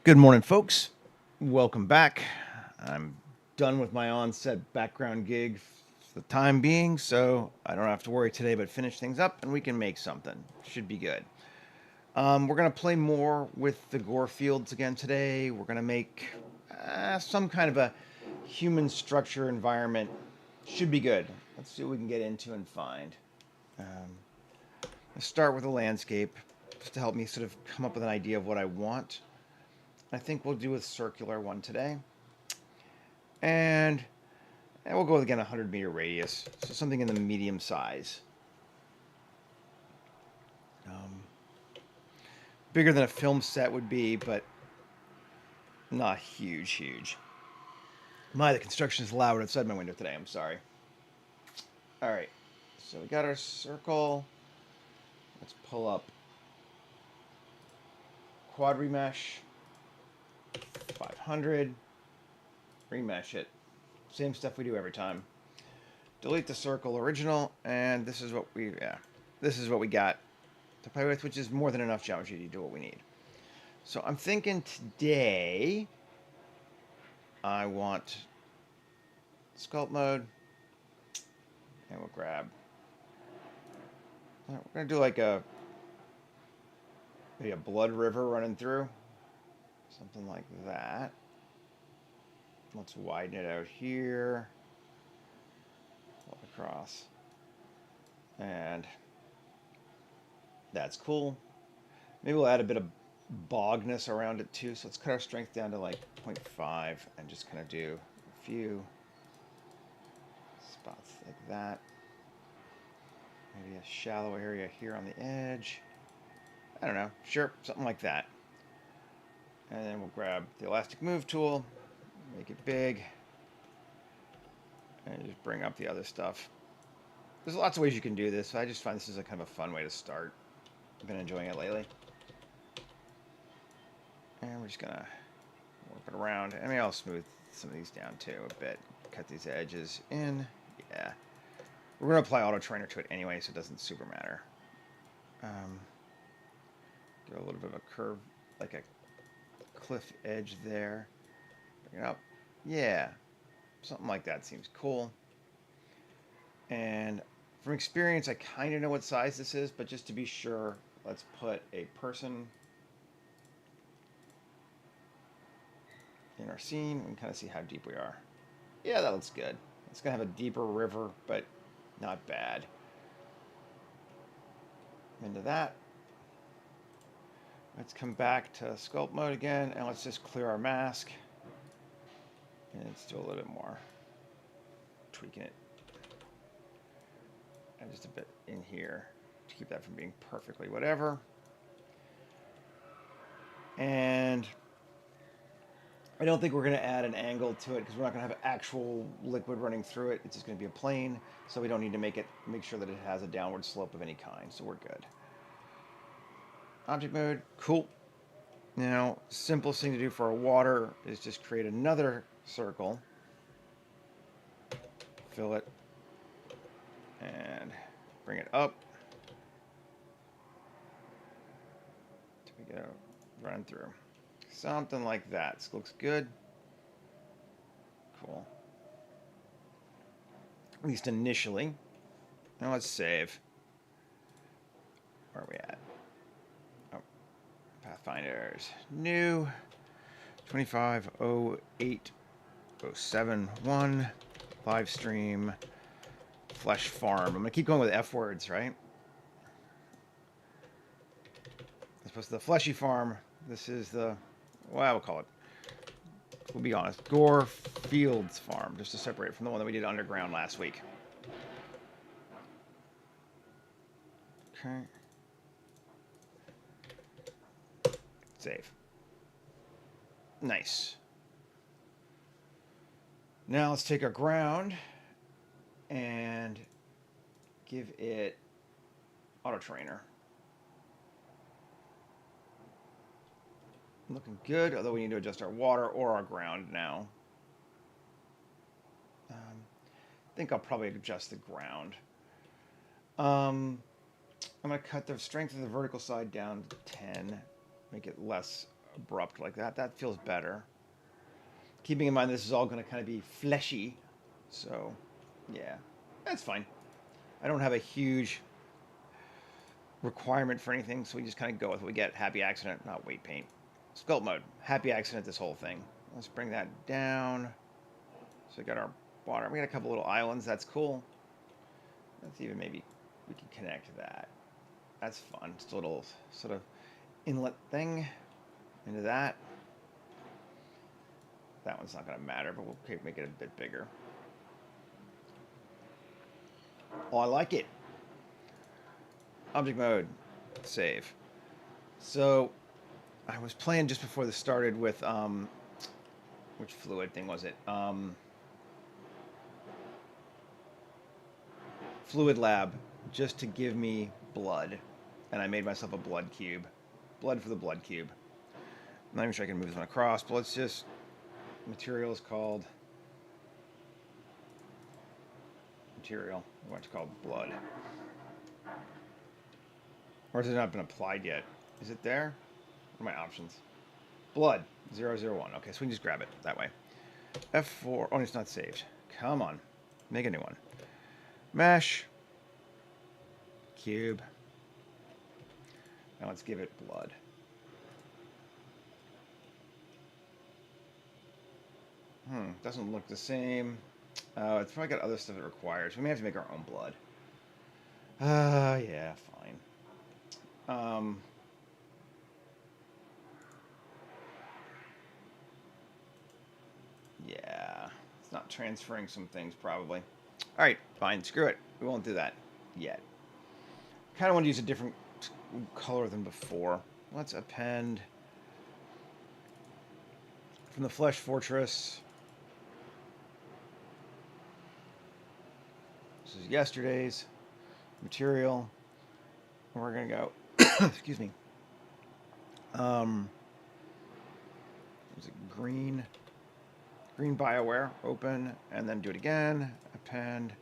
Good morning, folks. Welcome back. I'm done with my on-set background gig for the time being, so I don't have to worry today but finish things up and we can make something. Should be good. We're going to play more with the gore fields again today. We're going to make some kind of a human structure environment. Should be good. Let's see what we can get into and find. Let's start with a landscape just to help me sort of come up with an idea of what I want. I think we'll do a circular one today. And we'll go with, again, a 100-meter radius. So something in the medium size. Bigger than a film set would be, but not huge. The construction is loud outside my window today. I'm sorry. All right. So we got our circle. Let's pull up quad remesh. 500. Remesh it. Same stuff we do every time. Delete the circle original, and this is what we got to play with, which is more than enough geometry to do what we need. So I'm thinking today I want sculpt mode, and we'll grab. We're gonna do like maybe a blood river running through, something like that. Let's widen it out here, all across, and that's cool. Maybe we'll add a bit of bogness around it too. So let's cut our strength down to like 0.5 and just kind of do a few spots like that. Maybe a shallow area here on the edge. I don't know. Sure, something like that. And then we'll grab the elastic move tool, make it big, and just bring up the other stuff. There's lots of ways you can do this. So I just find this is a kind of a fun way to start. I've been enjoying it lately. And we're just gonna work it around. And maybe I'll smooth some of these down too a bit. Cut these edges in. Yeah. We're gonna apply auto trainer to it anyway, so it doesn't super matter. Do a little bit of a curve, like a cliff edge there. Bring it up. Yeah. Something like that seems cool. And from experience, I kind of know what size this is, but just to be sure, let's put a person in our scene. We can kind of see how deep we are. Yeah, that looks good. It's going to have a deeper river, but not bad. Into that. Let's come back to sculpt mode again, and let's just clear our mask. And let's do a little bit more. Tweaking it. And just a bit in here to keep that from being perfectly whatever. And I don't think we're going to add an angle to it because we're not going to have actual liquid running through it. It's just going to be a plane, so we don't need to make sure that it has a downward slope of any kind. So we're good. Object mode, cool. Now, simplest thing to do for our water is just create another circle, fill it, and bring it up to get it run through. Something like that. This looks good. Cool. At least initially. Now let's save. Where are we at? Oh, Pathfinders. New. 250807.1. Live stream. Flesh farm. I'm going to keep going with F words, right? As opposed to the fleshy farm. This is the, well, we'll call it, we'll be honest, Gore Fields Farm, just to separate it from the one that we did underground last week. Okay. Save. Nice. Now let's take our ground and give it auto trainer. Looking good, although we need to adjust our water or our ground now. I think I'll probably adjust the ground. I'm going to cut the strength of the vertical side down to 10, make it less abrupt like that. That feels better. Keeping in mind this is all going to kind of be fleshy. So, yeah, that's fine. I don't have a huge requirement for anything, so we just kind of go with what we get. Happy accident, not weight paint. Sculpt mode, happy accident, this whole thing. Let's bring that down. So we got our water. We got a couple little islands. That's cool. Let's even maybe we can connect that. That's fun. Just a little sort of inlet thing into that. That one's not going to matter, but we'll make it a bit bigger. Oh, I like it. Object mode, save. So I was playing just before this started with which fluid thing was it? Fluid Lab, just to give me blood, and I made myself a blood cube. Blood for the blood cube. I'm not even sure I can move this one across, but let's just material is called material. What's called blood. Or has it not been applied yet? Is it there? What are my options? Blood 001. Okay, so we can just grab it that way. F4. Oh, it's not saved. Come on, make a new one. Mesh. Cube. Now let's give it blood. Doesn't look the same. It's probably got other stuff it requires. We may have to make our own blood. Yeah, fine. Yeah, it's not transferring some things probably. All right, fine. Screw it. We won't do that yet. Kind of want to use a different color than before. Let's append from the Flesh Fortress. This is yesterday's material. We're gonna go. Excuse me. Is it green? Green BioWare. Open and then do it again. Append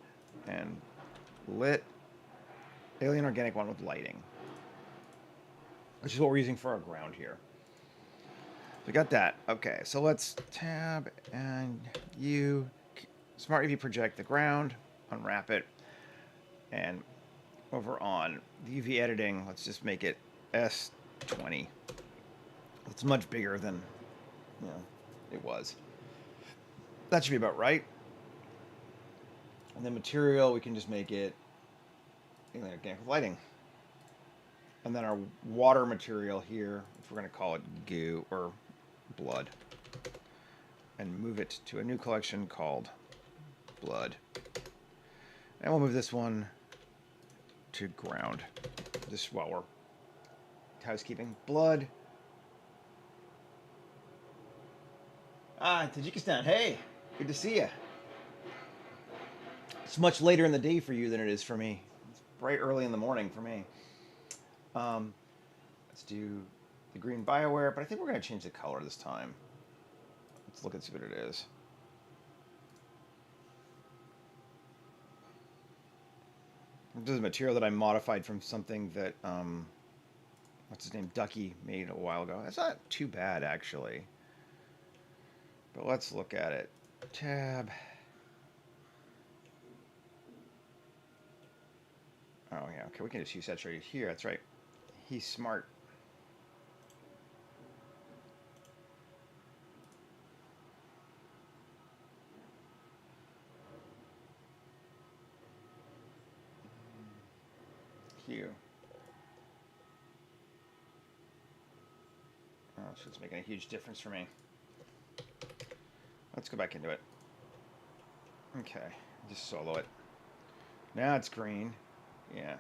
and lit. Alien organic one with lighting, which is what we're using for our ground here. We got that. Okay, so let's tab and you Smart UV project the ground, unwrap it, and over on the UV editing, let's just make it S20. It's much bigger than it was. That should be about right. And then material, we can just make it organic with lighting. And then our water material here, if we're going to call it goo or blood, and move it to a new collection called blood. And we'll move this one to ground. Just while we're housekeeping. Blood. Tajikistan. Hey, good to see you. It's much later in the day for you than it is for me. It's bright early in the morning for me. Let's do the green BioWare, but I think we're going to change the color this time. Let's look and see what it is. This is a material that I modified from something that, what's his name, Ducky made a while ago. That's not too bad, actually. But let's look at it. Tab. Oh, yeah, okay, we can just use saturated here. That's right. He's smart. Hue. Oh, so it's making a huge difference for me. Let's go back into it. Okay, just solo it. Now it's green. Yeah.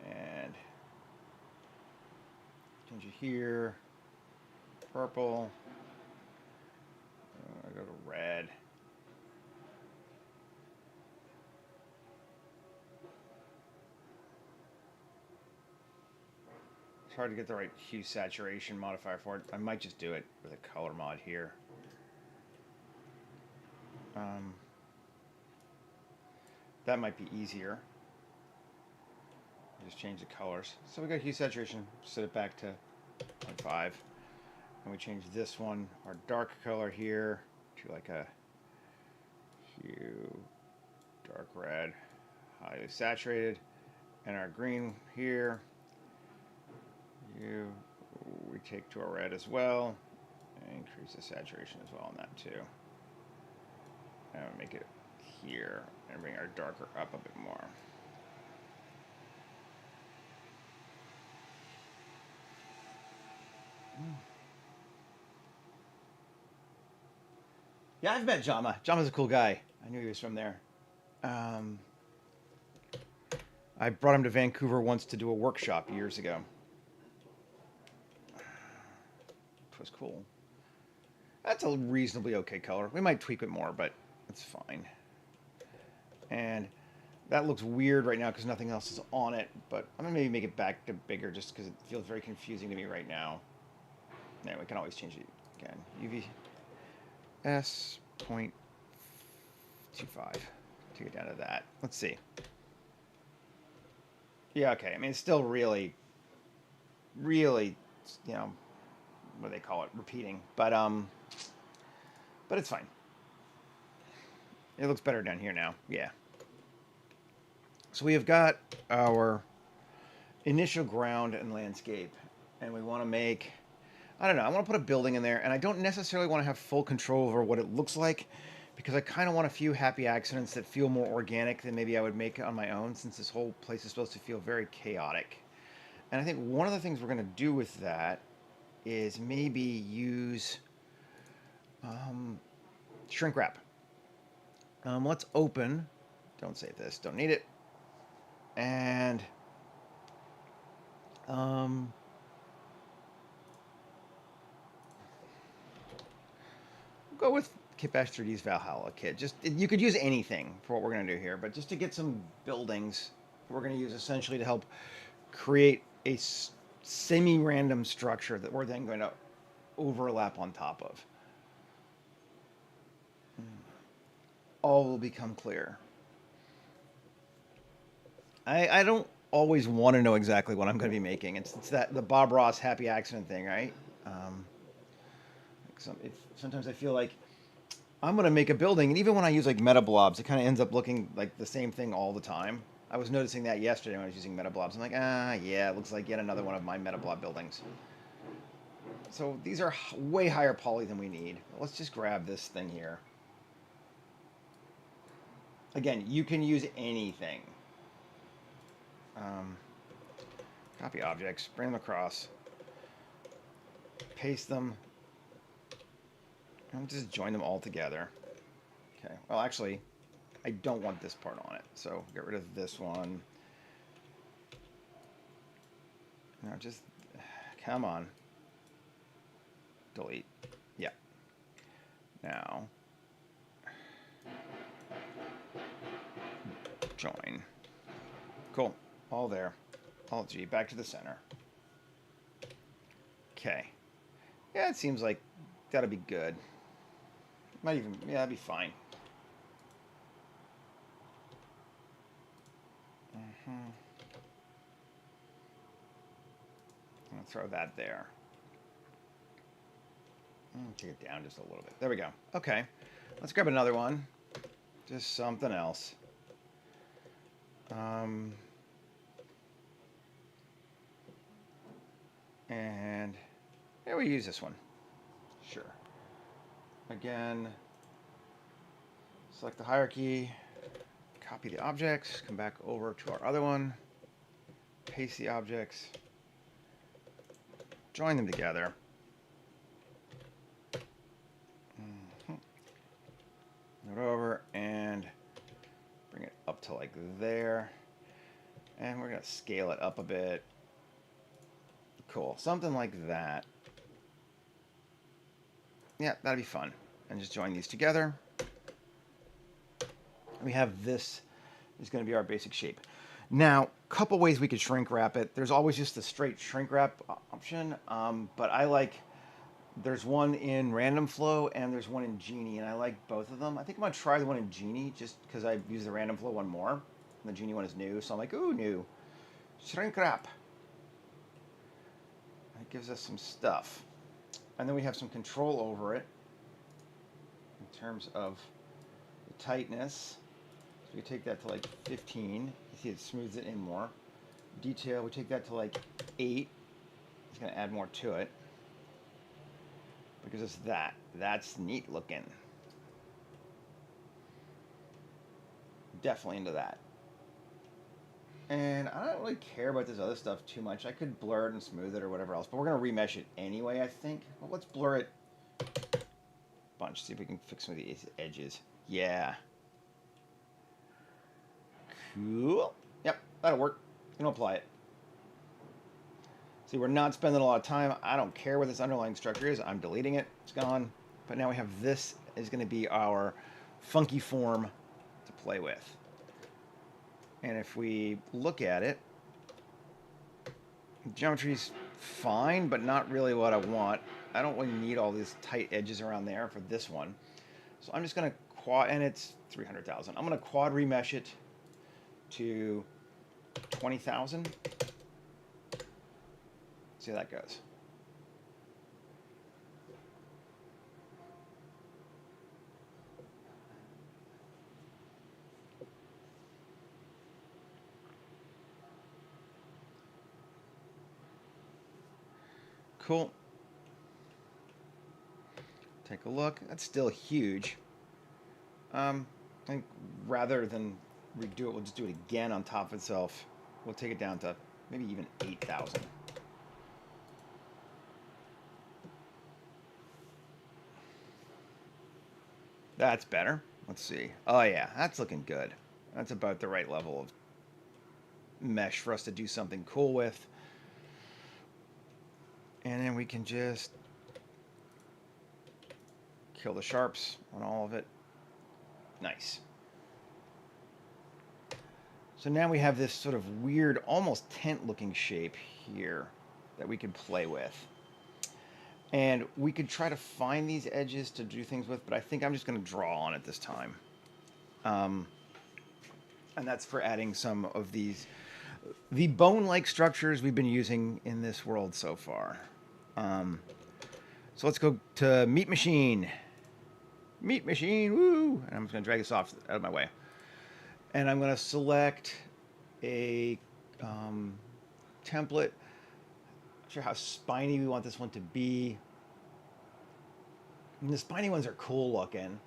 And change it here. Purple. I go to red. It's hard to get the right hue saturation modifier for it. I might just do it with a color mod here. That might be easier. Just change the colors. So we got hue saturation. Set it back to 0.5. And we change this one, our dark color here, to like a hue, dark red, highly saturated. And our green here, we take to a red as well. And increase the saturation as well on that too. And we'll make it here and bring our darker up a bit more. Yeah, I've met Jama. Jama's a cool guy. I knew he was from there. I brought him to Vancouver once to do a workshop years ago. It was cool. That's a reasonably okay color. We might tweak it more, but it's fine. And that looks weird right now because nothing else is on it, but I'm going to maybe make it back to bigger just because it feels very confusing to me right now. Yeah, we can always change it again. UV S 0.25 to get down to that. Let's see. Yeah, okay. I mean, it's still really, you know, what do they call it? Repeating. But it's fine. It looks better down here now. Yeah. So we have got our initial ground and landscape, and we want to make, I don't know, I want to put a building in there, and I don't necessarily want to have full control over what it looks like, because I kind of want a few happy accidents that feel more organic than maybe I would make on my own, since this whole place is supposed to feel very chaotic. And I think one of the things we're going to do with that is maybe use shrink wrap. Let's open, don't save this, don't need it, and go with Kitbash 3D's Valhalla kit. Just, you could use anything for what we're going to do here, but just to get some buildings, we're going to use essentially to help create a semi-random structure that we're then going to overlap on top of. All will become clear. I don't always want to know exactly what I'm going to be making. It's that the Bob Ross happy accident thing, right? Sometimes I feel like I'm going to make a building, and even when I use like meta blobs, it kind of ends up looking like the same thing all the time. I was noticing that yesterday when I was using meta blobs. I'm like, yeah, it looks like yet another one of my meta blob buildings. So these are way higher poly than we need. Let's just grab this thing here. Again, you can use anything. Copy objects, bring them across, paste them, and just join them all together. Okay, well actually, I don't want this part on it, so get rid of this one. Now just, come on. Delete. Yeah. Now, join. Cool. All there. Alt G. Back to the center. Okay. Yeah, it seems like that'll be good. Might even, yeah, that'd be fine. I'll throw that there. Take it down just a little bit. There we go. Okay. Let's grab another one. Just something else. And here we use this one. Sure. Again, select the hierarchy, copy the objects, come back over to our other one, paste the objects, join them together. Move it over and bring it up to like there. And we're going to scale it up a bit. Cool. Something like that. Yeah, that'd be fun. And just join these together. We have this is going to be our basic shape. Now, a couple ways we could shrink wrap it. There's always just the straight shrink wrap option, but I like, there's one in Random Flow and there's one in Genie, and I like both of them. I think I'm going to try the one in Genie just because I use the Random Flow one more. And the Genie one is new, so I'm like, ooh, new. Shrink wrap. It gives us some stuff. And then we have some control over it in terms of the tightness. So we take that to like 15. You see it smooths it in more. Detail, we take that to like 8. It's going to add more to it. Because it's that. That's neat looking. Definitely into that. And I don't really care about this other stuff too much. I could blur it and smooth it or whatever else, but we're going to remesh it anyway, I think. Well, let's blur it a bunch, see if we can fix some of these edges. Yeah. Cool. Yep, that'll work. I'm going to apply it. See, we're not spending a lot of time. I don't care what this underlying structure is. I'm deleting it. It's gone. But now we have this is going to be our funky form to play with. And if we look at it, geometry's fine, but not really what I want. I don't really need all these tight edges around there for this one. So I'm just going to quad, and it's 300,000. I'm going to quad remesh it to 20,000. See how that goes. Cool. Take a look. That's still huge. I think rather than redo it, we'll just do it again on top of itself. We'll take it down to maybe even 8,000. That's better. Let's see. Oh yeah, that's looking good. That's about the right level of mesh for us to do something cool with. And then we can just kill the sharps on all of it. Nice. So now we have this sort of weird, almost tent-looking shape here that we could play with. And we could try to find these edges to do things with, but I think I'm just going to draw on it this time. And that's for adding some of the bone-like structures we've been using in this world so far. So let's go to Meat Machine. Meat Machine, woo! And I'm just going to drag this off out of my way. And I'm going to select a template. Not sure how spiny we want this one to be. And the spiny ones are cool looking.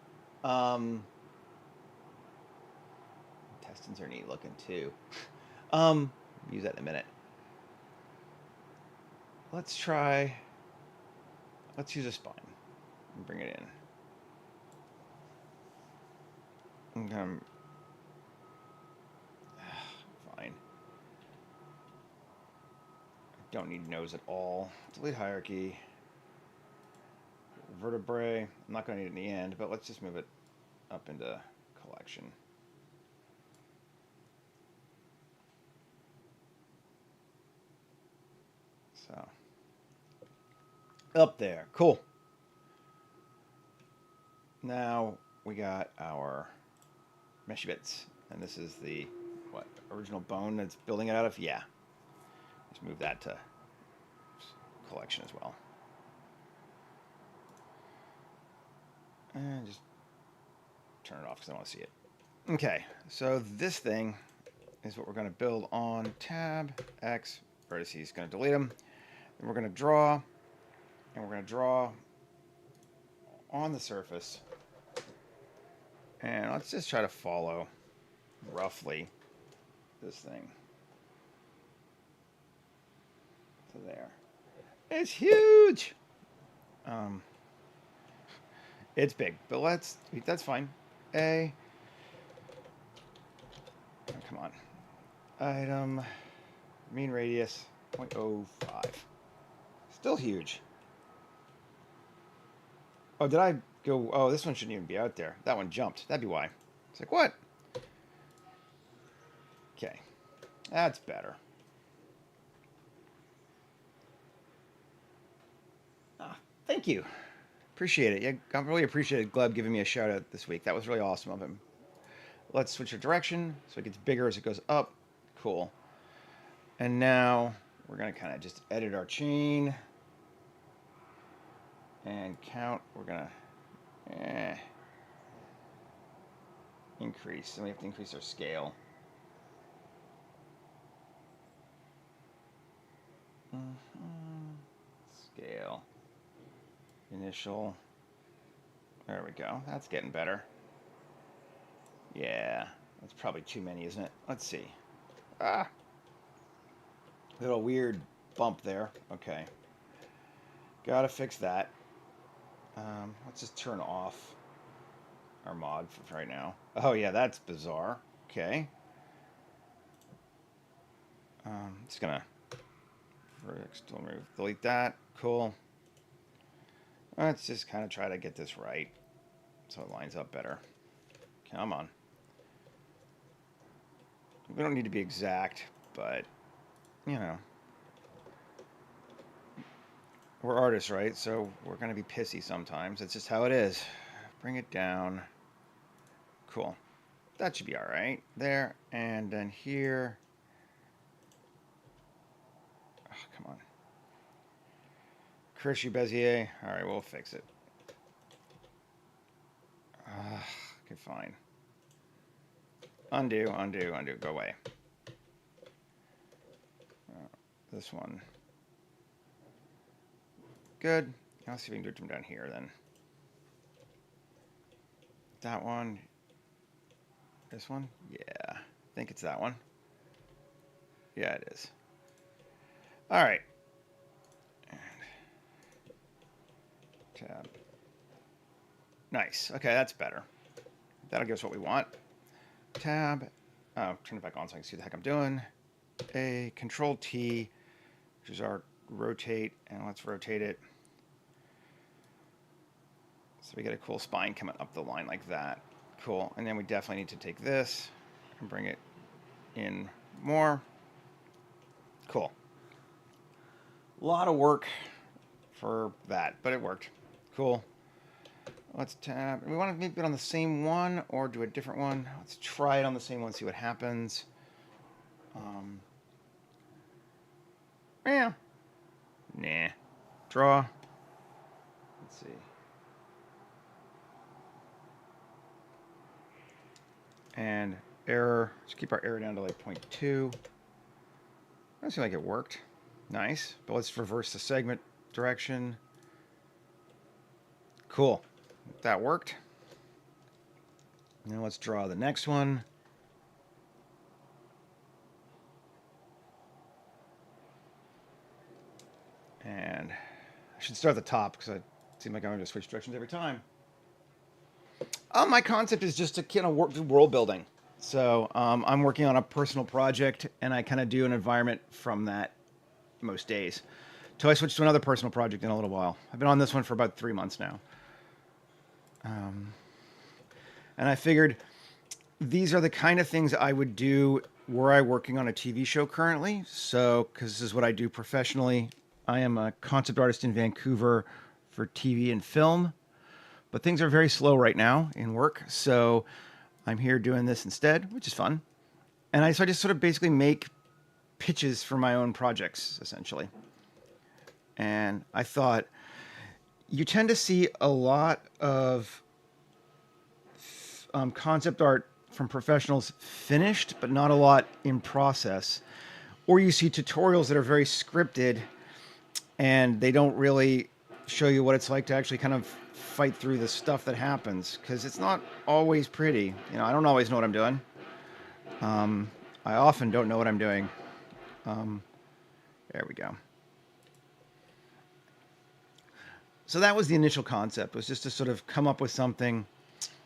Intestines are neat looking too. Use that in a minute. Let's use a spine and bring it in. Okay. Fine. I don't need nose at all. Delete hierarchy. Vertebrae. I'm not going to need it in the end, but let's just move it up into collection. So, up there. Cool. Now we got our meshy bits. And this is the, original bone that's building it out of? Yeah. Let's move that to collection as well. And just turn it off because I don't want to see it. Okay, so this thing is what we're going to build on tab X vertices. Going to delete them. Then we're going to draw, and we're going to draw on the surface. And let's just try to follow roughly this thing to there. It's huge. It's big, but that's fine. Oh, come on. Item, mean radius, 0.05. Still huge. Oh, did I go? Oh, this one shouldn't even be out there. That one jumped. That'd be why. It's like, what? Okay. That's better. Thank you. Appreciate it. Yeah, I really appreciated Gleb giving me a shout out this week. That was really awesome of him. Let's switch the direction so it gets bigger as it goes up. Cool. And now we're going to kind of just edit our chain and count. We're going to increase, and we have to increase our scale. Scale. Initial. There we go. That's getting better. Yeah, that's probably too many, isn't it? Let's see. Little weird bump there. Okay. Gotta fix that. Let's just turn off our mod for right now. Oh yeah, that's bizarre. Okay. Just gonna remove, delete that. Cool. Let's just kind of try to get this right so it lines up better. Come on. We don't need to be exact, but you know, we're artists, right? So we're going to be pissy sometimes. It's just how it is. Bring it down. Cool. That should be all right. There. And then here. Oh, come on. Cruchy Bezier. All right, we'll fix it. Okay, fine. Undo, undo, undo. Go away. This one. Good. Let's see if we can do it from down here then. That one. This one? Yeah. I think it's that one. Yeah, it is. All right. And tab. Nice. Okay, that's better. That'll give us what we want. Tab. Oh, turn it back on so I can see what the heck I'm doing. A Control T, which is our rotate, and let's rotate it. So we get a cool spine coming up the line like that. Cool. And then we definitely need to take this and bring it in more. Cool. A lot of work for that, but it worked. Cool. Let's tab. We want to make it on the same one or do a different one. Let's try it on the same one, see what happens. Yeah. Nah. Draw. Let's see. And error. Let's keep our error down to like 0.2. Doesn't seem like it worked. Nice. But let's reverse the segment direction. Cool. That worked. Now let's draw the next one. And I should start at the top because I seem like I'm going to switch directions every time. My concept is just to kind of do world building. So I'm working on a personal project, and I kind of do an environment from that most days. Till I switch to another personal project in a little while. I've been on this one for about 3 months now. And I figured these are the kind of things I would do were I working on a TV show currently. So, because this is what I do professionally. I am a concept artist in Vancouver for TV and film. But things are very slow right now in work. So I'm here doing this instead, which is fun. And so I just sort of basically make pitches for my own projects, essentially. And I thought, you tend to see a lot of concept art from professionals finished, but not a lot in process. Or you see tutorials that are very scripted, and they don't really show you what it's like to actually kind of fight through the stuff that happens, because it's not always pretty. You know, I don't always know what I'm doing. I often don't know what I'm doing. There we go. So that was the initial concept, was just to sort of come up with something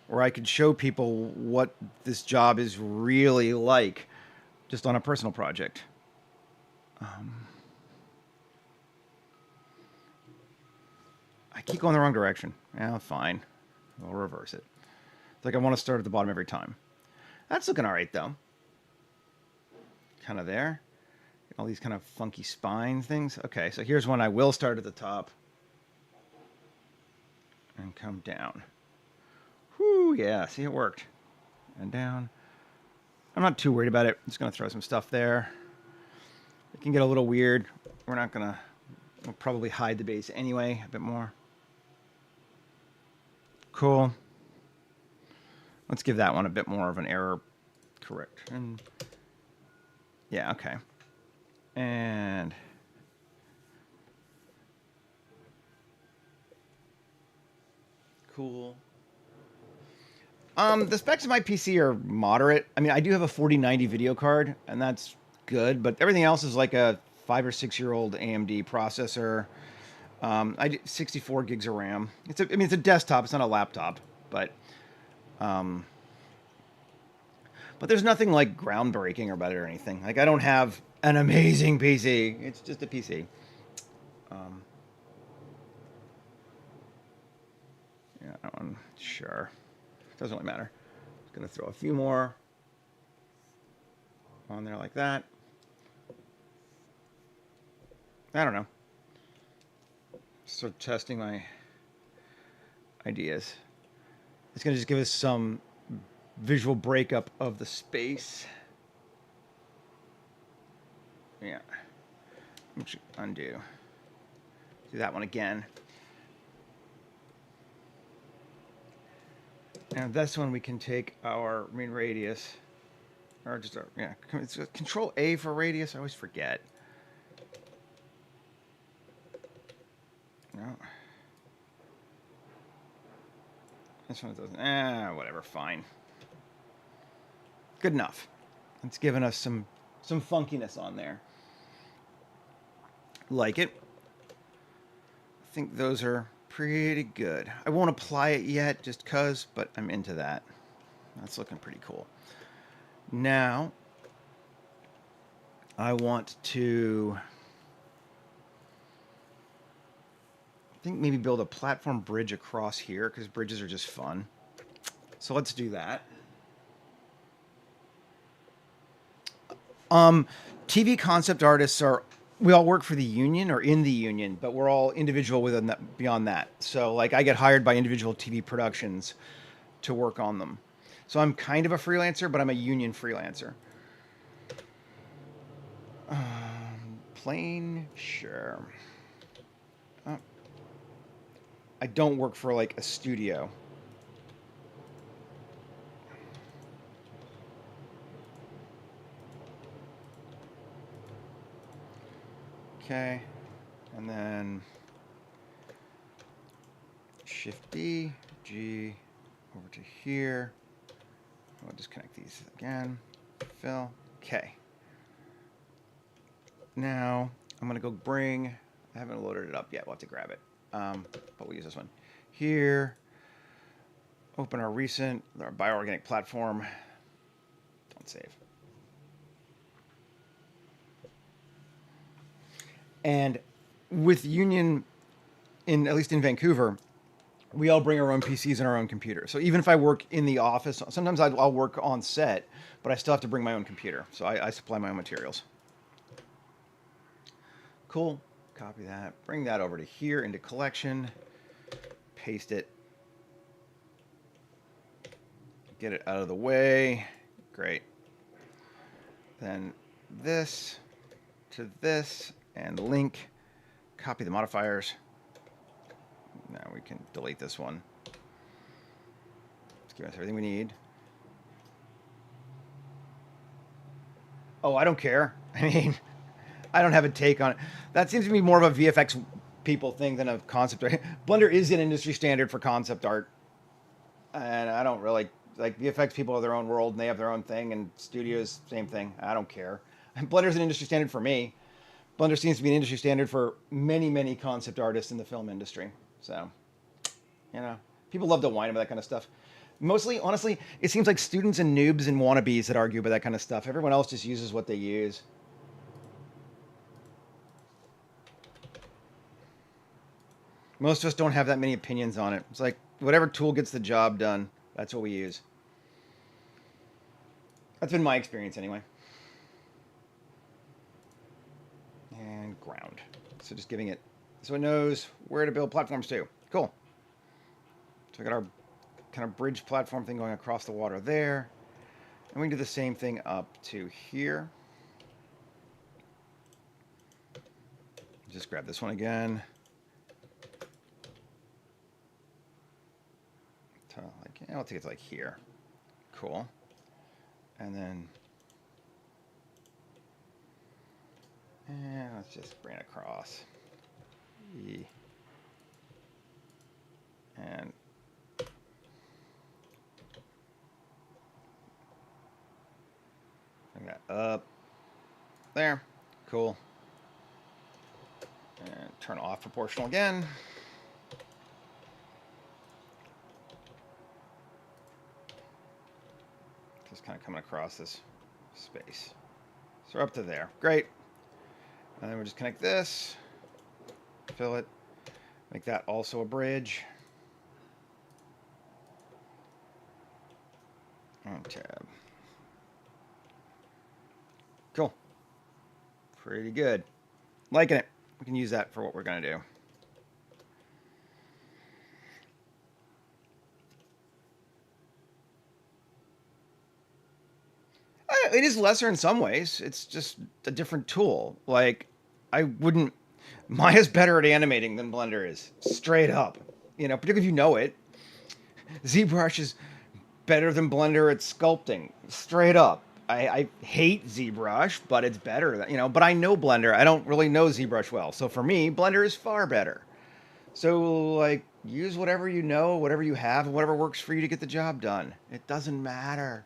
where I could show people what this job is really like, just on a personal project. I keep going the wrong direction. Yeah, fine. We'll reverse it. It's like I want to start at the bottom every time. That's looking all right, though. Kind of there. All these kind of funky spine things. Okay, so here's one I will start at the top. And come down. Whoo, yeah, see, it worked. And down. I'm not too worried about it. I'm just going to throw some stuff there. It can get a little weird. We're not gonna, we'll probably hide the base anyway a bit more. Cool. Let's give that one a bit more of an error correction. Yeah, okay. And cool. The specs of my PC are moderate. I mean, I do have a 4090 video card, and that's good, but everything else is like a 5 or 6 year old AMD processor. I do 64 gigs of RAM. I mean, it's a desktop. It's not a laptop, but there's nothing like groundbreaking about it or anything. Like, I don't have an amazing PC. It's just a PC. Yeah, that one, sure. Doesn't really matter. Just gonna throw a few more on there like that. I don't know. So testing my ideas. It's gonna just give us some visual breakup of the space. Yeah. Undo. Do that one again. And this one we can take our main radius, or just our, yeah, it's Control A for radius. I always forget. No. This one doesn't. Whatever. Fine. Good enough. It's given us some funkiness on there. Like it. I think those are pretty good. I won't apply it yet just cause, but I'm into that. That's looking pretty cool. Now, I want to, I think maybe build a platform bridge across here because bridges are just fun. So let's do that. TV concept artists we all work for the union or in the union, but we're all individual within that, beyond that. So like I get hired by individual TV productions to work on them. So I'm kind of a freelancer, but I'm a union freelancer. Plain, sure. I don't work for like a studio. Okay, and then Shift D, G, over to here. I'll disconnect these again. Fill. Okay. Now I'm gonna go bring. I haven't loaded it up yet. We'll have to grab it. But we'll use this one here. Open our bioorganic platform. Don't save. And with Union, at least in Vancouver, we all bring our own PCs and our own computer. So even if I work in the office, sometimes I'll work on set, but I still have to bring my own computer. So I supply my own materials. Cool. Copy that. Bring that over to here into collection. Paste it. Get it out of the way. Great. Then this to this. And link, copy the modifiers. Now we can delete this one. Let's give us everything we need. Oh, I don't care. I mean, I don't have a take on it. That seems to be more of a VFX people thing than a concept art. Blender is an industry standard for concept art. And I don't really, like VFX people have their own world and they have their own thing, and studios, same thing. I don't care. Blender's an industry standard for me. Blender seems to be an industry standard for many, many concept artists in the film industry. So, you know, people love to whine about that kind of stuff. Mostly, honestly, it seems like students and noobs and wannabes that argue about that kind of stuff. Everyone else just uses what they use. Most of us don't have that many opinions on it. It's like, whatever tool gets the job done, that's what we use. That's been my experience anyway. And ground. So just giving it, so it knows where to build platforms to. Cool. So we got our kind of bridge platform thing going across the water there. And we can do the same thing up to here. Just grab this one again. Like, yeah, I'll take it to like here. Cool. And then, let's just bring it across. E. And bring that up. There. Cool. And turn off proportional again. Just kind of coming across this space. So we're up to there. Great. And then we'll just connect this. Fill it. Make that also a bridge. And tab. Cool. Pretty good. Liking it. We can use that for what we're going to do. It is lesser in some ways. It's just a different tool. Like, I wouldn't... Maya's better at animating than Blender is. Straight up. You know, particularly if you know it. ZBrush is better than Blender at sculpting. Straight up. I hate ZBrush, but it's better. You know, but I know Blender. I don't really know ZBrush well. So for me, Blender is far better. So, like, use whatever you know, whatever you have, and whatever works for you to get the job done. It doesn't matter.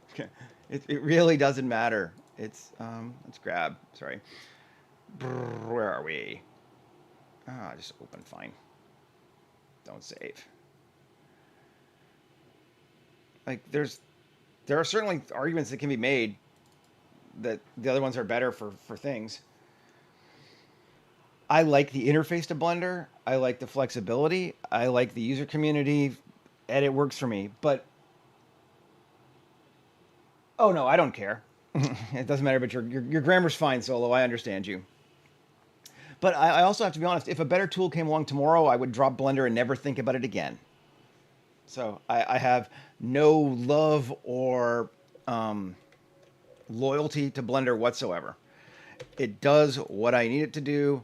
It really doesn't matter. Let's grab. Sorry. Where are we? Just open. Fine. Don't save. Like, there are certainly arguments that can be made that the other ones are better for things. I like the interface to Blender. I like the flexibility. I like the user community. Edit works for me. But, oh no, I don't care. It doesn't matter, but your grammar's fine, Solo. I understand you. But I also have to be honest. If a better tool came along tomorrow, I would drop Blender and never think about it again. So I have no love or loyalty to Blender whatsoever. It does what I need it to do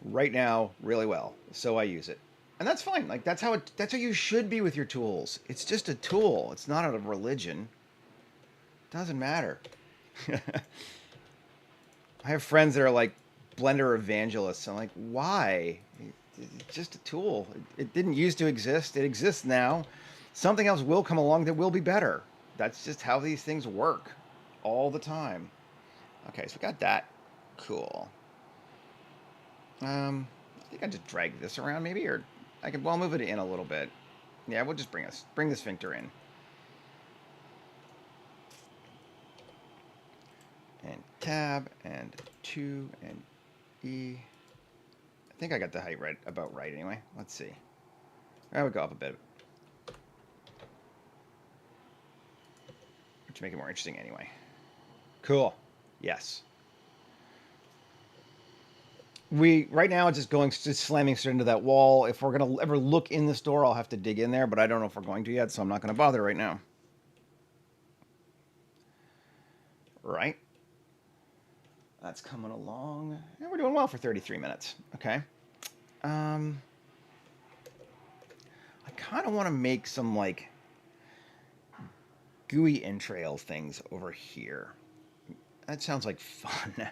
right now really well, so I use it, and that's fine. Like, that's how you should be with your tools. It's just a tool. It's not a religion. It doesn't matter. I have friends that are like Blender evangelists. I'm like, why? It's just a tool. It didn't used to exist. It exists now. Something else will come along that will be better. That's just how these things work all the time. Okay, so we got that. Cool. I think I just drag this around maybe, or I can, well, move it in a little bit. Yeah, we'll just bring the sphincter in. And tab, and 2, and E. I think I got the height about right anyway. Let's see. I would go up a bit. To make it more interesting anyway. Cool. Yes. Right now it's just slamming straight into that wall. If we're going to ever look in this door, I'll have to dig in there, but I don't know if we're going to yet, so I'm not going to bother right now. Right. That's coming along. And we're doing well for 33 minutes. Okay. I kind of want to make some, like, gooey entrail things over here. That sounds like fun.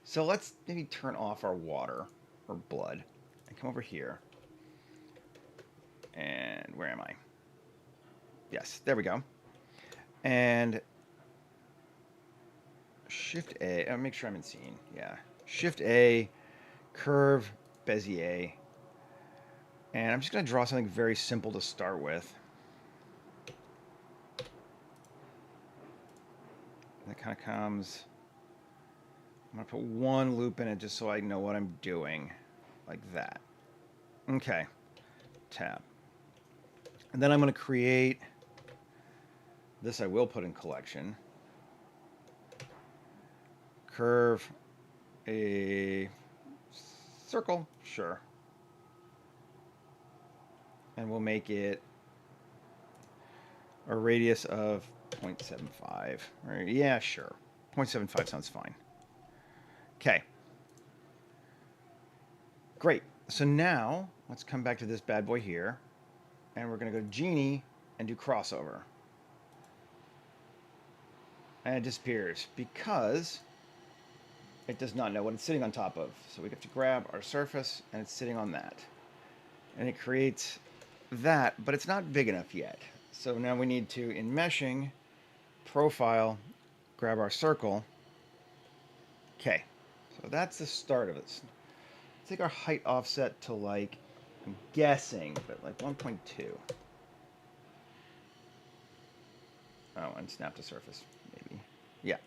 So let's maybe turn off our water or blood and come over here. And where am I? Yes, there we go. And Shift A, make sure I'm in scene. Yeah. Shift A, curve, Bezier. And I'm just going to draw something very simple to start with. That kind of comes... I'm going to put one loop in it just so I know what I'm doing. Like that. Okay. Tab. And then I'm going to create... This I will put in collection. Curve a circle. Sure. And we'll make it a radius of 0.75. Right? Yeah, sure. 0.75 sounds fine. Okay. Great. So now let's come back to this bad boy here, and we're going to go to Genie and do crossover. And it disappears because it does not know what it's sitting on top of. So we have to grab our surface, and it's sitting on that. And it creates that, but it's not big enough yet. So now we need to, in meshing, profile, grab our circle. Okay, so that's the start of it. Take our height offset to like, I'm guessing, but like 1.2. Oh, and snap to surface, maybe. Yeah.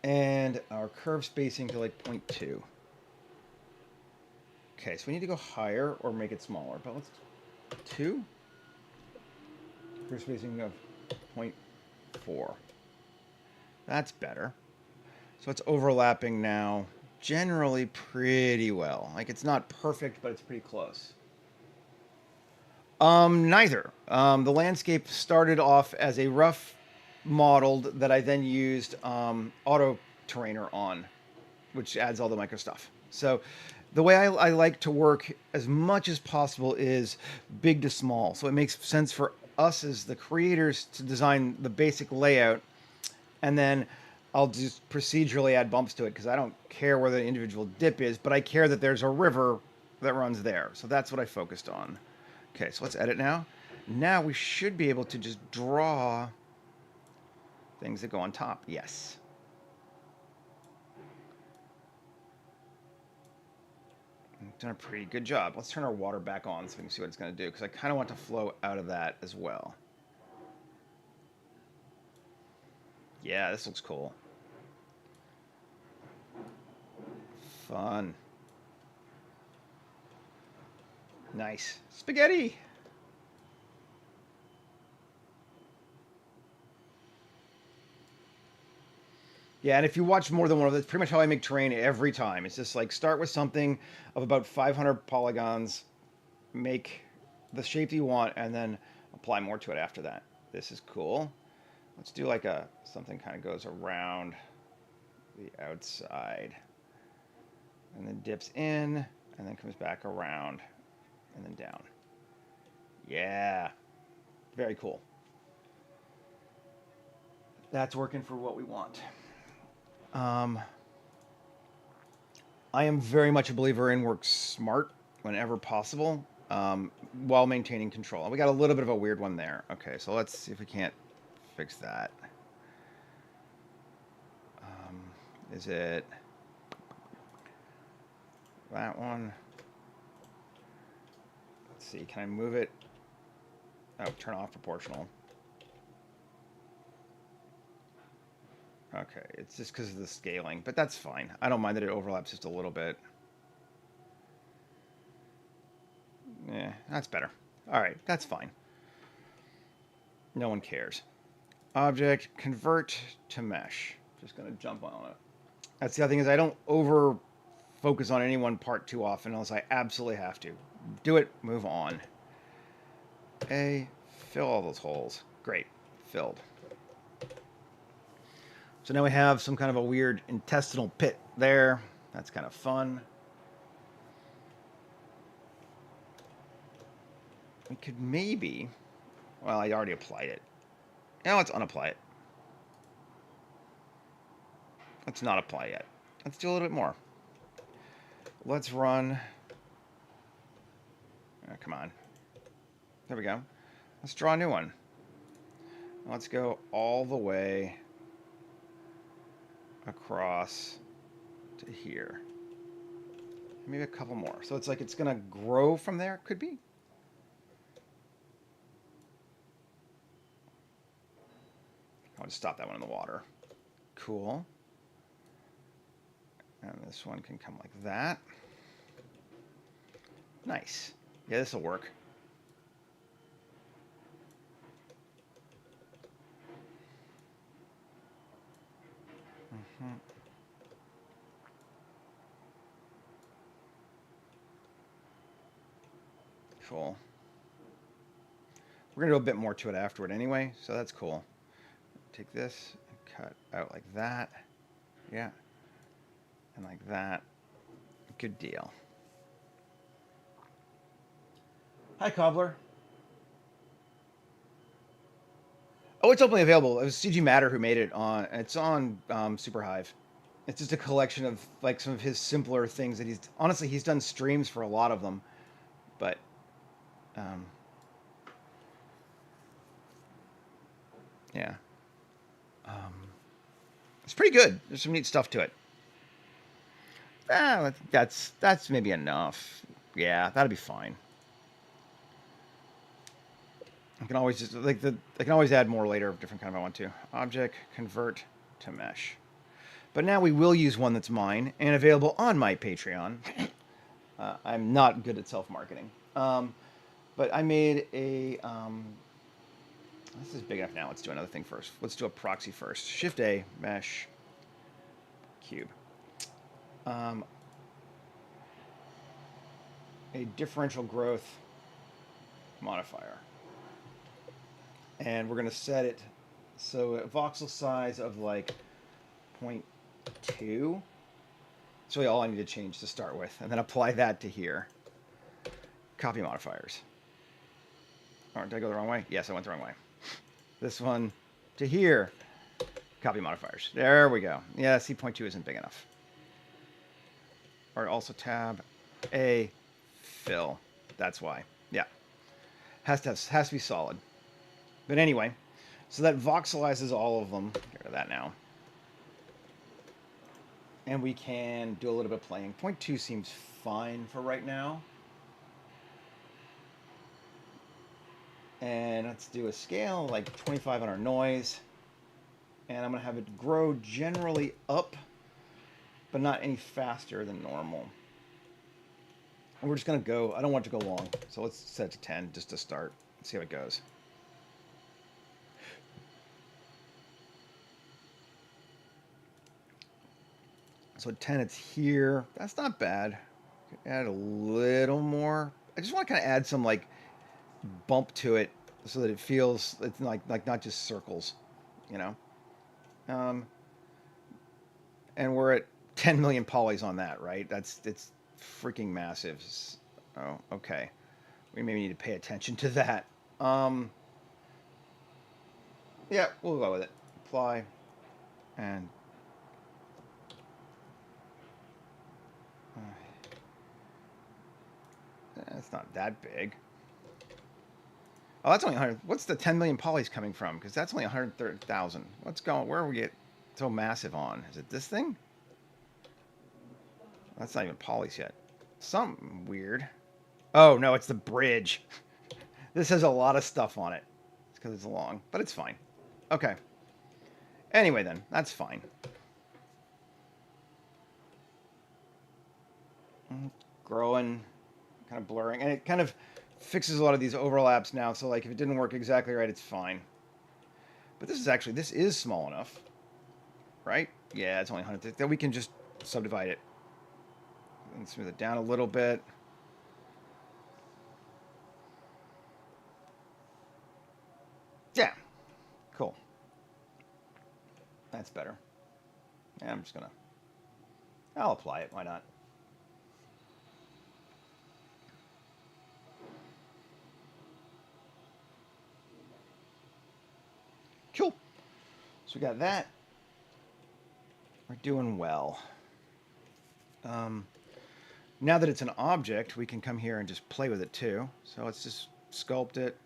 And our curve spacing to like 0.2. Okay, so we need to go higher or make it smaller, but let's 2. Curve spacing of 0.4. That's better. So it's overlapping now generally pretty well. Like it's not perfect, but it's pretty close. Neither. The landscape started off as a rough modeled that I then used auto terrainer on, which adds all the micro stuff. So the way I like to work as much as possible is big to small. So it makes sense for us as the creators to design the basic layout, and then I'll just procedurally add bumps to it because I don't care where the individual dip is, but I care that there's a river that runs there. So that's what I focused on. Okay, so let's edit now. Now we should be able to just draw things that go on top. Yes. I've done a pretty good job. Let's turn our water back on so we can see what it's going to do, because I kind of want to flow out of that as well. Yeah, this looks cool. Fun. Nice. Spaghetti! Yeah, and if you watch more than one of them, that's pretty much how I make terrain every time. It's just like start with something of about 500 polygons, make the shape that you want, and then apply more to it after that. This is cool. Let's do like a something kind of goes around the outside and then dips in and then comes back around and then down. Yeah, very cool. That's working for what we want. I am very much a believer in work smart whenever possible, while maintaining control. We got a little bit of a weird one there. Okay, so let's see if we can't fix that. Is it that one? Let's see, can I move it? Oh, turn off proportional. Okay, it's just because of the scaling, but that's fine. I don't mind that it overlaps just a little bit. Yeah, that's better. All right, that's fine. No one cares. Object, convert to mesh. Just going to jump on it. That's the other thing is I don't over focus on any one part too often unless I absolutely have to. Do it, move on. Fill all those holes. Great, filled. So now we have some kind of a weird intestinal pit there. That's kind of fun. We could maybe, well, I already applied it. Now let's unapply it. Let's not apply yet. Let's do a little bit more. Let's run. Oh, come on. There we go. Let's draw a new one. Let's go all the way across to here. Maybe a couple more. So it's like it's going to grow from there. Could be. I'll just stop that one in the water. Cool. And this one can come like that. Nice. Yeah, this will work. Cool. We're going to do a bit more to it afterward anyway, so that's cool. Take this and cut out like that. Yeah. And like that. Good deal. Hi, Cobbler. Oh, it's openly available. It was CG Matter who made it on. It's on Superhive. It's just a collection of like some of his simpler things that he's done streams for a lot of them, but um, yeah, um, it's pretty good. There's some neat stuff to it. That's maybe enough. Yeah, that'll be fine. I can always just I can always add more later, different kind if I want to. Object convert to mesh. But now we will use one that's mine and available on my Patreon. I'm not good at self-marketing. But I made a... this is big enough now. Let's do another thing first. Let's do a proxy first. Shift-A, mesh, cube. A differential growth modifier. And we're going to set it so a voxel size of like 0.2. That's really all I need to change to start with. And then apply that to here. Copy modifiers. Or did I go the wrong way? Yes, I went the wrong way. This one to here. Copy modifiers. There we go. Yeah, see, 0.2 isn't big enough. Or also tab A fill. That's why. Yeah. Has to be solid. But anyway, so that voxelizes all of them. Get rid of that now. And we can do a little bit of playing. 0.2 seems fine for right now. And let's do a scale, like 25 on our noise. And I'm going to have it grow generally up, but not any faster than normal. And we're just going to go, I don't want it to go long. So let's set it to 10 just to start. Let's see how it goes. So at 10, it's here. That's not bad. Add a little more. I just want to kind of add some like bump to it so that it feels it's like not just circles, you know. And we're at 10 million polys on that, right? It's freaking massive. Oh, okay. We maybe need to pay attention to that. Yeah, we'll go with it. Apply and it's not that big. Oh, that's only 100. What's the 10 million polys coming from? Because that's only 130,000. What's going? Where are we get so massive on? Is it this thing? That's not even polys yet. Something weird. Oh no, it's the bridge. This has a lot of stuff on it. It's because it's long, but it's fine. Okay. Anyway, then that's fine. Growing, kind of blurring, and it kind of fixes a lot of these overlaps now. So like if it didn't work exactly right, it's fine. But this is small enough, right? Yeah, it's only 100. Then we can just subdivide it and smooth it down a little bit. Yeah, cool. That's better. Yeah, I'll apply it. Why not? Cool. So we got that. We're doing well. Now that it's an object, we can come here and just play with it too. So let's just sculpt it.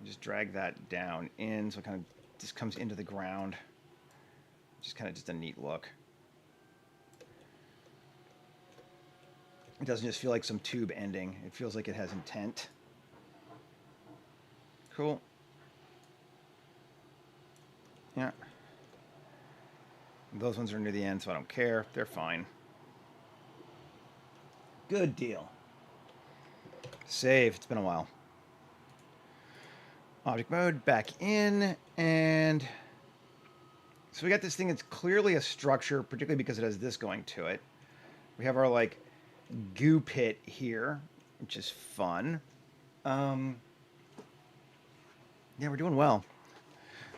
Just drag that down in so it kind of just comes into the ground. Just kind of just a neat look. It doesn't just feel like some tube ending. It feels like it has intent. Cool. Yeah. Those ones are near the end, so I don't care. They're fine. Good deal. Save. It's been a while. Object mode, back in, and so we got this thing that's clearly a structure, particularly because it has this going to it. We have our, like, goo pit here, which is fun. Yeah, we're doing well.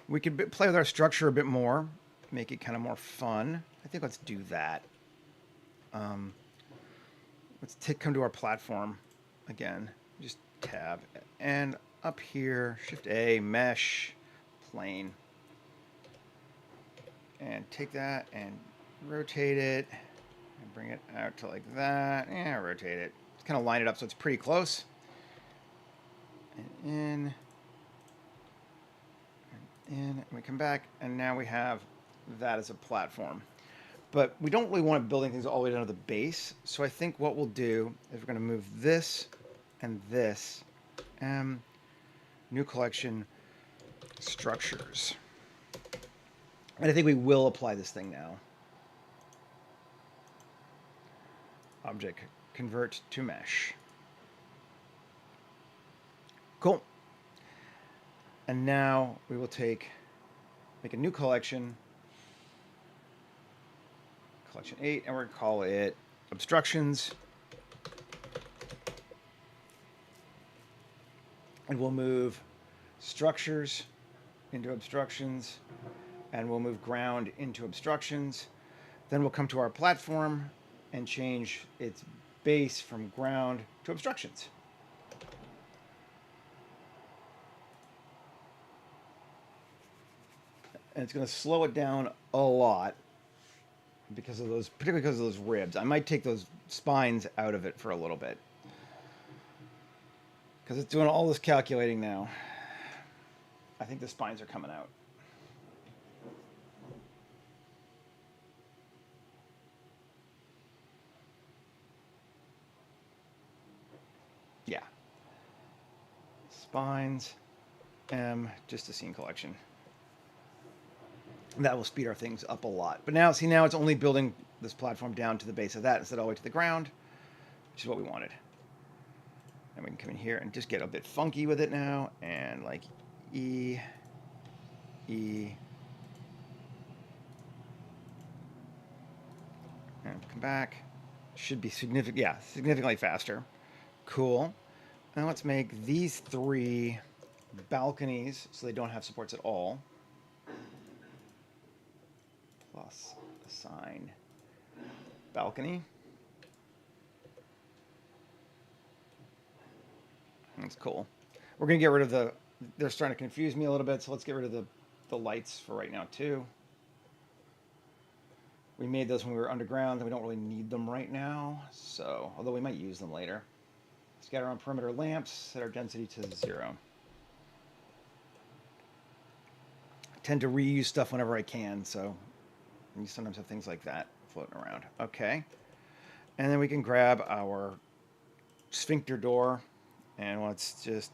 We could play with our structure a bit more, make it kind of more fun. I think let's do that. let's come to our platform again. Just tab. And up here, Shift A, Mesh, Plane. And take that and rotate it. And bring it out to like that. Yeah, rotate it. Just kind of line it up so it's pretty close. And in. And we come back, and now we have that as a platform. But we don't really want it building things all the way down to the base. So I think what we'll do is we're going to move this and this. New collection, structures. And I think we will apply this thing now. Object, convert to mesh. Cool. And now we will make a new collection, collection 8, and we're going to call it obstructions. And we'll move structures into obstructions, and we'll move ground into obstructions. Then we'll come to our platform and change its base from ground to obstructions. And it's going to slow it down a lot because of those, particularly because of those ribs. I might take those spines out of it for a little bit because it's doing all this calculating now. I think the spines are coming out. Yeah. Spines, M, just a scene collection. That will speed our things up a lot. But now, see, now it's only building this platform down to the base of that instead of all the way to the ground, which is what we wanted. And we can come in here and just get a bit funky with it now, and like E, E, and come back. Should be significantly faster. Cool. Now let's make these 3 balconies so they don't have supports at all. Plus assign balcony. That's cool. We're going to get rid of they're starting to confuse me a little bit, so let's get rid of the lights for right now too. We made those when we were underground, and we don't really need them right now, so, although we might use them later. Scatter on perimeter lamps, set our density to 0. I tend to reuse stuff whenever I can, so you sometimes have things like that floating around. Okay. And then we can grab our sphincter door, and let's just,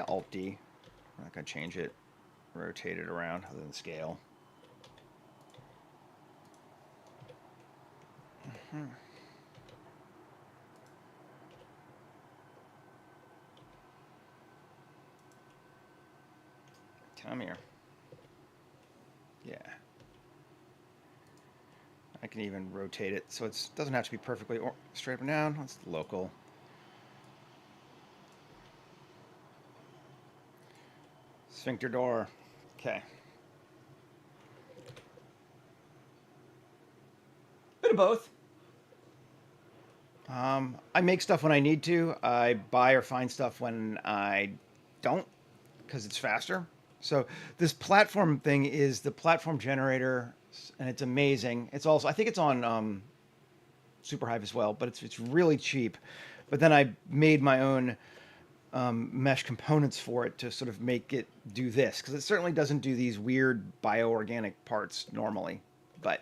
Alt-D. We're not going to change it. Rotate it around other than scale. Come here. Yeah. I can even rotate it so it doesn't have to be perfectly straight up and down. It's local. Sphincter door. Okay. Bit of both. I make stuff when I need to. I buy or find stuff when I don't, because it's faster. So this platform thing is the platform generator, and it's amazing. It's also, I think it's on Superhive as well, but it's really cheap. But then I made my own mesh components for it to sort of make it do this, because it certainly doesn't do these weird bioorganic parts normally. But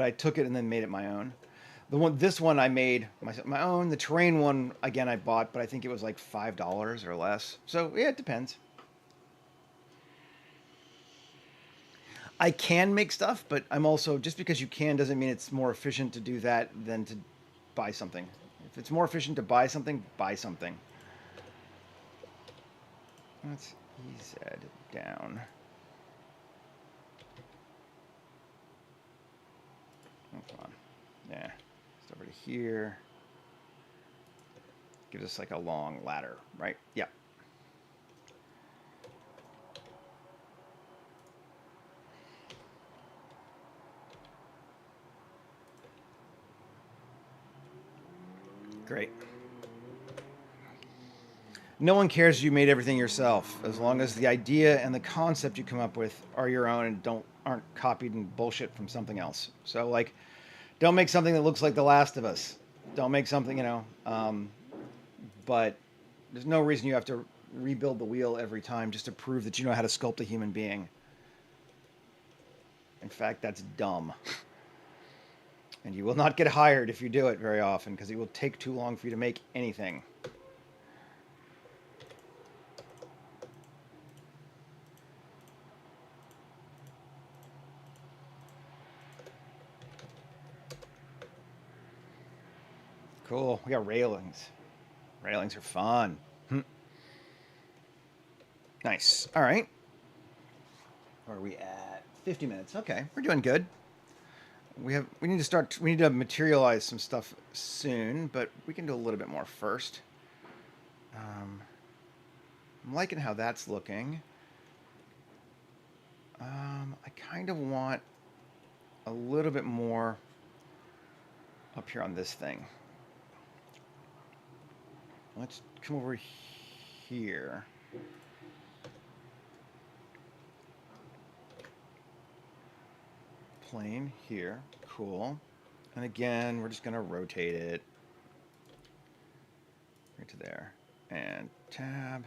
I took it and then made it my own. This one I made my own. The terrain one, again, I bought, but I think it was like $5 or less. So yeah, it depends. I can make stuff, but I'm also, just because you can doesn't mean it's more efficient to do that than to buy something. If it's more efficient to buy something, buy something. Let's EZ down. Oh, come on. Yeah. Just over to here. Gives us like a long ladder, right? Yep. Great. No one cares if you made everything yourself, as long as the idea and the concept you come up with are your own and aren't copied and bullshit from something else. So like, don't make something that looks like The Last of Us. Don't make something, but there's no reason you have to rebuild the wheel every time just to prove that you know how to sculpt a human being. In fact, that's dumb. And you will not get hired if you do it very often, because it will take too long for you to make anything. Cool. We got railings. Railings are fun. Nice. All right. Where are we at? 50 minutes. Okay, we're doing good. We need to materialize some stuff soon, but we can do a little bit more first. I'm liking how that's looking. I kind of want a little bit more up here on this thing. Let's come over here. Plane here. Cool. And again, we're just going to rotate it right to there. And tab.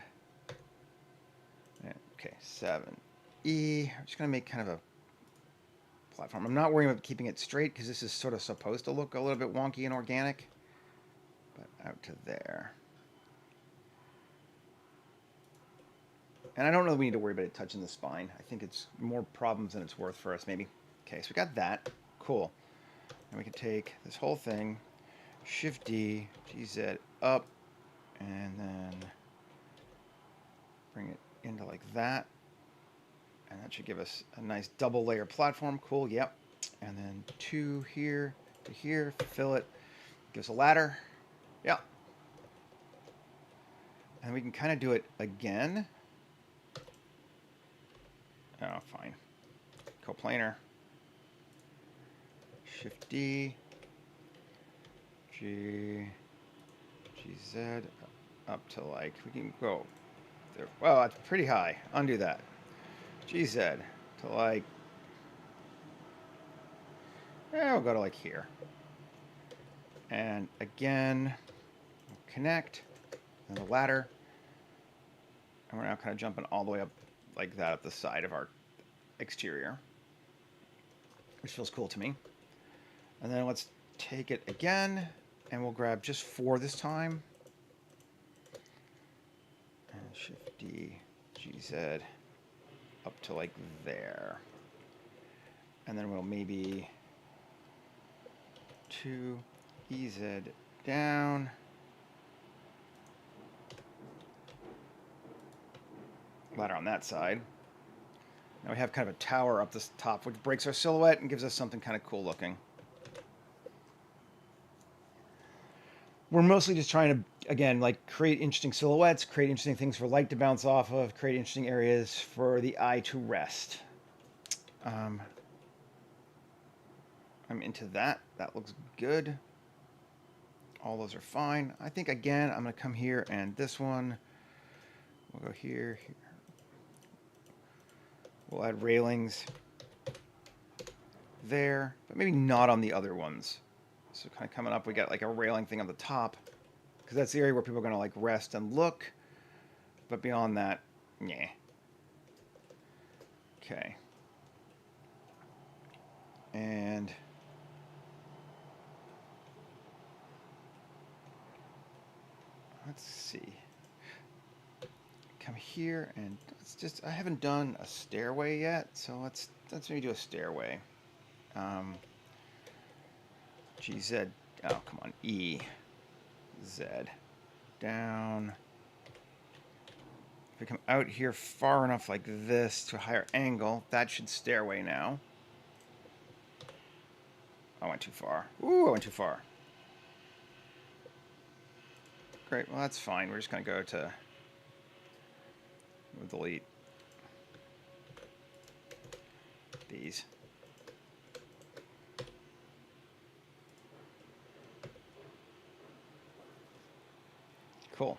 And, okay, 7E. I'm just going to make kind of a platform. I'm not worrying about keeping it straight because this is sort of supposed to look a little bit wonky and organic. But out to there. And I don't know that we need to worry about it touching the spine. I think it's more problems than it's worth for us, maybe. Okay, so we got that. Cool. And we can take this whole thing, Shift-D, GZ up, and then bring it into like that. And that should give us a nice double layer platform. Cool, yep. And then 2 here to here, fill it. Gives a ladder. Yep. And we can kind of do it again. Oh, fine. Coplanar. Shift-D. GZ up to like, we can go there. Well, that's pretty high. Undo that. GZ to like, we'll go to like here. And again, we'll connect, and the ladder. And we're now kind of jumping all the way up like that up the side of our exterior, which feels cool to me. And then let's take it again, and we'll grab just 4 this time. And Shift-D, GZ up to like there. And then we'll maybe 2 EZ down. Ladder on that side. Now we have kind of a tower up this top, which breaks our silhouette and gives us something kind of cool looking. We're mostly just trying to, again, like create interesting silhouettes, create interesting things for light to bounce off of, create interesting areas for the eye to rest. I'm into that. That looks good. All those are fine. I think, again, I'm going to come here and this one. We'll go here, here. We'll add railings there, but maybe not on the other ones. So kind of coming up, we got like a railing thing on the top, because that's the area where people are going to like rest and look. But beyond that, yeah. Okay. And let's see. Come here, and it's just, I haven't done a stairway yet, so let's maybe do a stairway. GZ, oh come on, E, Z, down. If we come out here far enough like this to a higher angle, that should stairway now. I went too far. Ooh, I went too far. Great, well that's fine. We're just gonna go to, we'll delete these. Cool.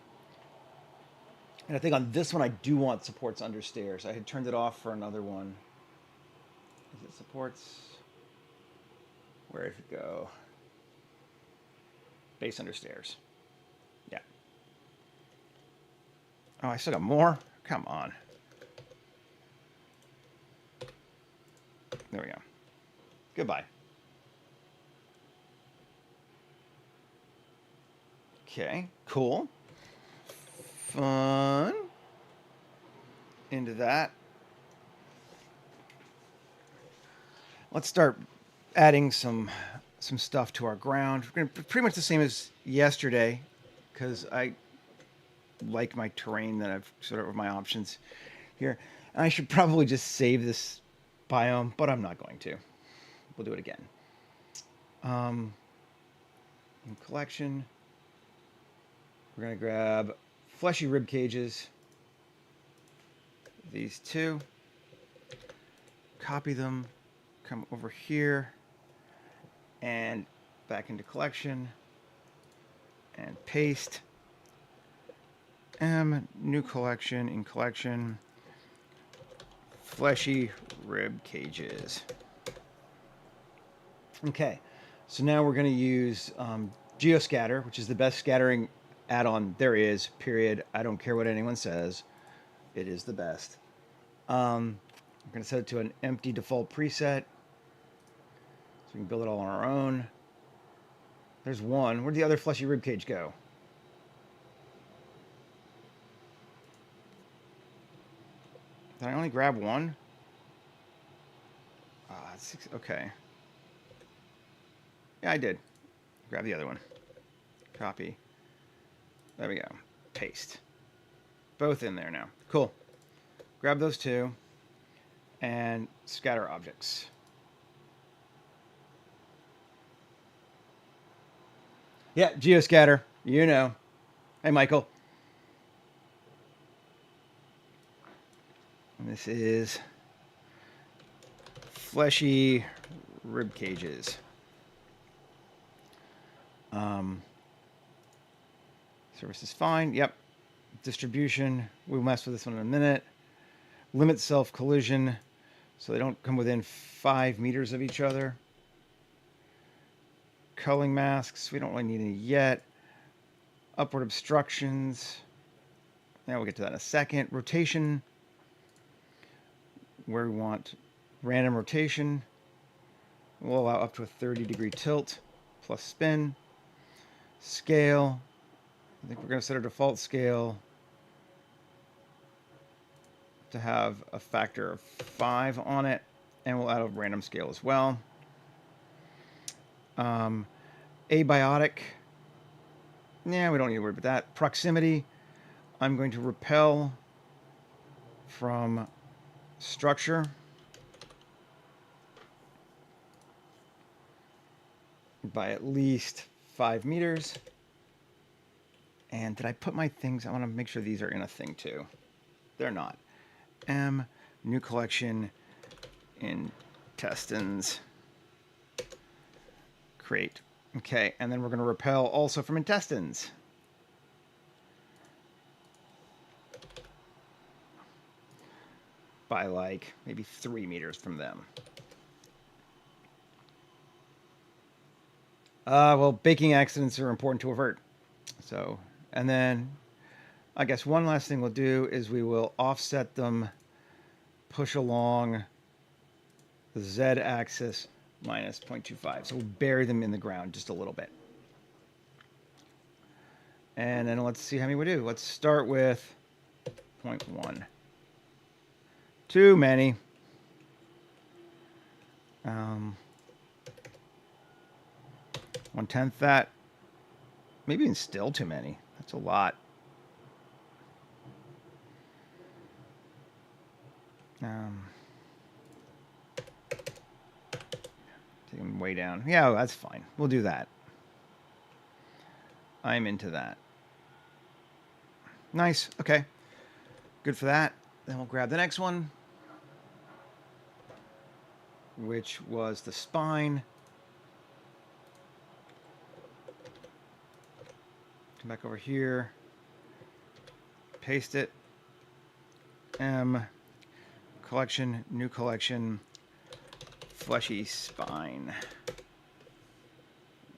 And I think on this one I do want supports under stairs. I had turned it off for another one. Is it supports? Where did it go? Base under stairs. Yeah. Oh, I still got more? Come on. There we go. Goodbye. Okay, cool. Fun. Into that. Let's start adding some stuff to our ground. We're going to pretty much the same as yesterday, because I like my terrain that I've sort of my options here. And I should probably just save this biome, but I'm not going to. We'll do it again. In collection, we're going to grab fleshy rib cages. These two. Copy them. Come over here. And back into collection. And paste. New collection. In collection. Fleshy rib cages. Okay. So now we're going to use geoscatter, which is the best scattering add-on there is, period. I don't care what anyone says. It is the best. We're going to set it to an empty default preset. So we can build it all on our own. There's one. Where'd the other fleshy ribcage go? Did I only grab one? Ah, okay. Yeah, I did. Grab the other one. Copy. There we go. Paste. Both in there now. Cool. Grab those two and scatter objects. Yeah, geoscatter. You know. Hey, Michael. And this is fleshy rib cages. Service is fine. Yep. Distribution. We'll mess with this one in a minute. Limit self-collision so they don't come within 5 meters of each other. Culling masks. We don't really need any yet. Upward obstructions. Now we'll get to that in a second. Rotation. Where we want random rotation. We'll allow up to a 30-degree tilt plus spin. Scale. I think we're going to set our default scale to have a factor of 5 on it, and we'll add a random scale as well. Abiotic. Yeah, we don't need to worry about that. Proximity. I'm going to repel from structure by at least 5 meters. And did I put my things? I want to make sure these are in a thing too. They're not. New collection, intestines, create. Okay, and then we're going to repel also from intestines. By like maybe 3 meters from them. Well, baking accidents are important to avert. So, and then I guess one last thing we'll do is we will offset them, push along the z-axis minus 0.25. So we'll bury them in the ground just a little bit. And then let's see how many we do. Let's start with 0.1. Too many. 1/10 that. Maybe even still too many. That's a lot. Take them way down. Yeah, that's fine. We'll do that. I'm into that. Nice. Okay. Good for that. Then we'll grab the next one, which was the spine. Come back over here. paste it. M, collection, new collection, fleshy spine.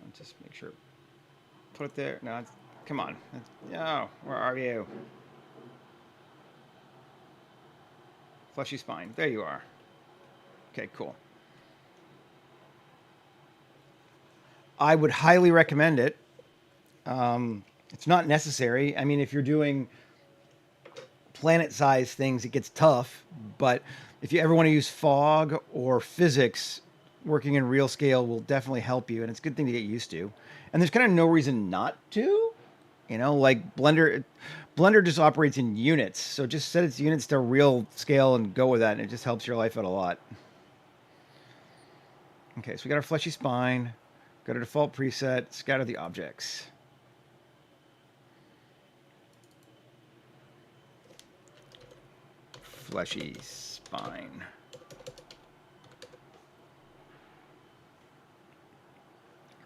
I'll just make sure. Put it there. No, come on. Oh, where are you? Fleshy spine. There you are. Okay, cool. I would highly recommend it. It's not necessary. I mean, if you're doing planet-sized things, it gets tough. But if you ever want to use fog or physics, working in real scale will definitely help you, and it's a good thing to get used to. And there's kind of no reason not to. You know, like Blender just operates in units, so just set its units to real scale and go with that, and it just helps your life out a lot. Okay, so we got our fleshy spine, got our default preset, scatter the objects. Fleshy spine.